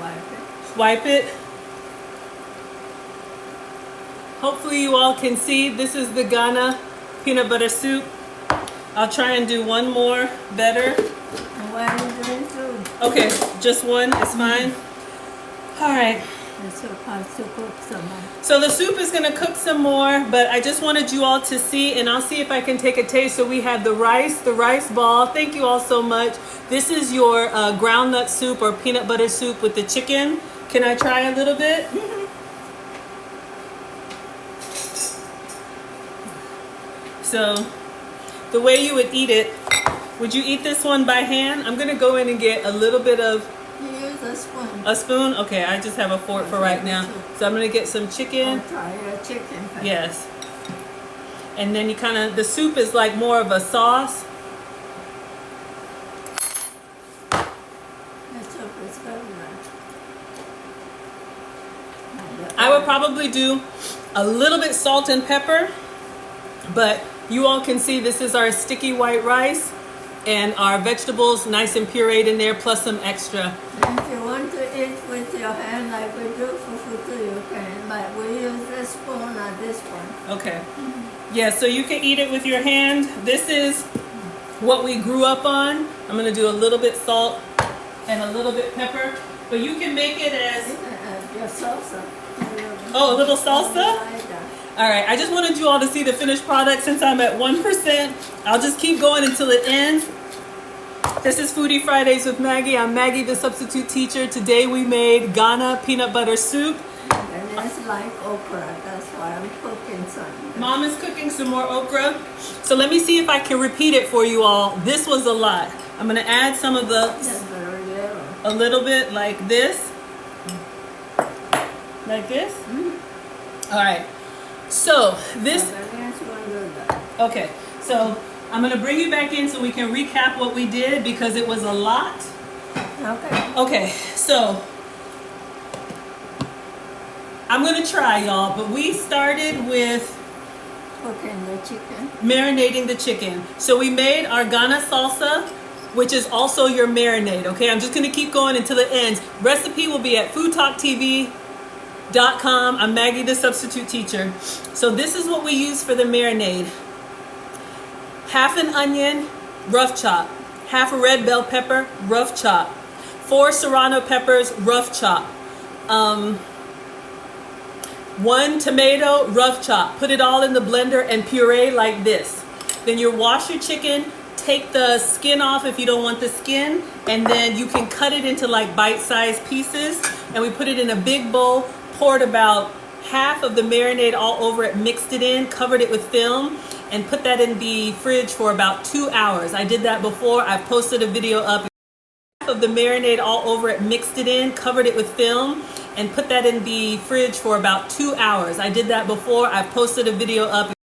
Wipe it. Wipe it. Hopefully you all can see. This is the Ghana peanut butter soup. I'll try and do one more better. And what are you doing too? Okay, just one is fine. All right. The soup has to cook some more. So the soup is gonna cook some more, but I just wanted you all to see, and I'll see if I can take a taste. So we have the rice ball. Thank you all so much. This is your ground nut soup or peanut butter soup with the chicken. Can I try a little bit? So the way you would eat it, would you eat this one by hand? I'm gonna go in and get a little bit of... You use a spoon. A spoon? Okay, I just have a fork for right now. So I'm gonna get some chicken. I'll try your chicken first. Yes. And then you kind of, the soup is like more of a sauce. The soup is good. I would probably do a little bit salt and pepper, but you all can see this is our sticky white rice and our vegetables nice and pureed in there, plus some extra. If you want to eat with your hand like we do for food, you can, but we use this spoon or this one. Okay. Yeah, so you can eat it with your hand. This is what we grew up on. I'm gonna do a little bit salt and a little bit pepper, but you can make it as... You can add your salsa. Oh, a little salsa? All right, I just wanted you all to see the finished product since I'm at 1%. I'll just keep going until it ends. This is Foodie Fridays with Maggie. I'm Maggie the Substitute Teacher. Today we made Ghana peanut butter soup. And just like okra. That's why I'm cooking some. Mom is cooking some more okra. So let me see if I can repeat it for you all. This was a lot. I'm gonna add some of the, a little bit like this. Like this? All right. So this, okay. So I'm gonna bring you back in so we can recap what we did because it was a lot. Okay. Okay, so I'm gonna try, y'all, but we started with Cooking the chicken. marinating the chicken. So we made our Ghana Salsa, which is also your marinade, okay? I'm just gonna keep going until it ends. Recipe will be at FoodtokTV.com. I'm Maggie the Substitute Teacher. So this is what we use for the marinade. Half an onion, rough chop. Half a red bell pepper, rough chop. 4 serrano peppers, rough chop. 1 tomato, rough chop. Put it all in the blender and puree like this. Then you wash your chicken, take the skin off if you don't want the skin, and then you can cut it into like bite-sized pieces. And we put it in a big bowl, poured about half of the marinade all over it, mixed it in, covered it with film, and put that in the fridge for about 2 hours. I did that before. I've posted a video up. Half of the marinade all over it, mixed it in, covered it with film, and put that in the fridge for about 2 hours. I did that before. I've posted a video up.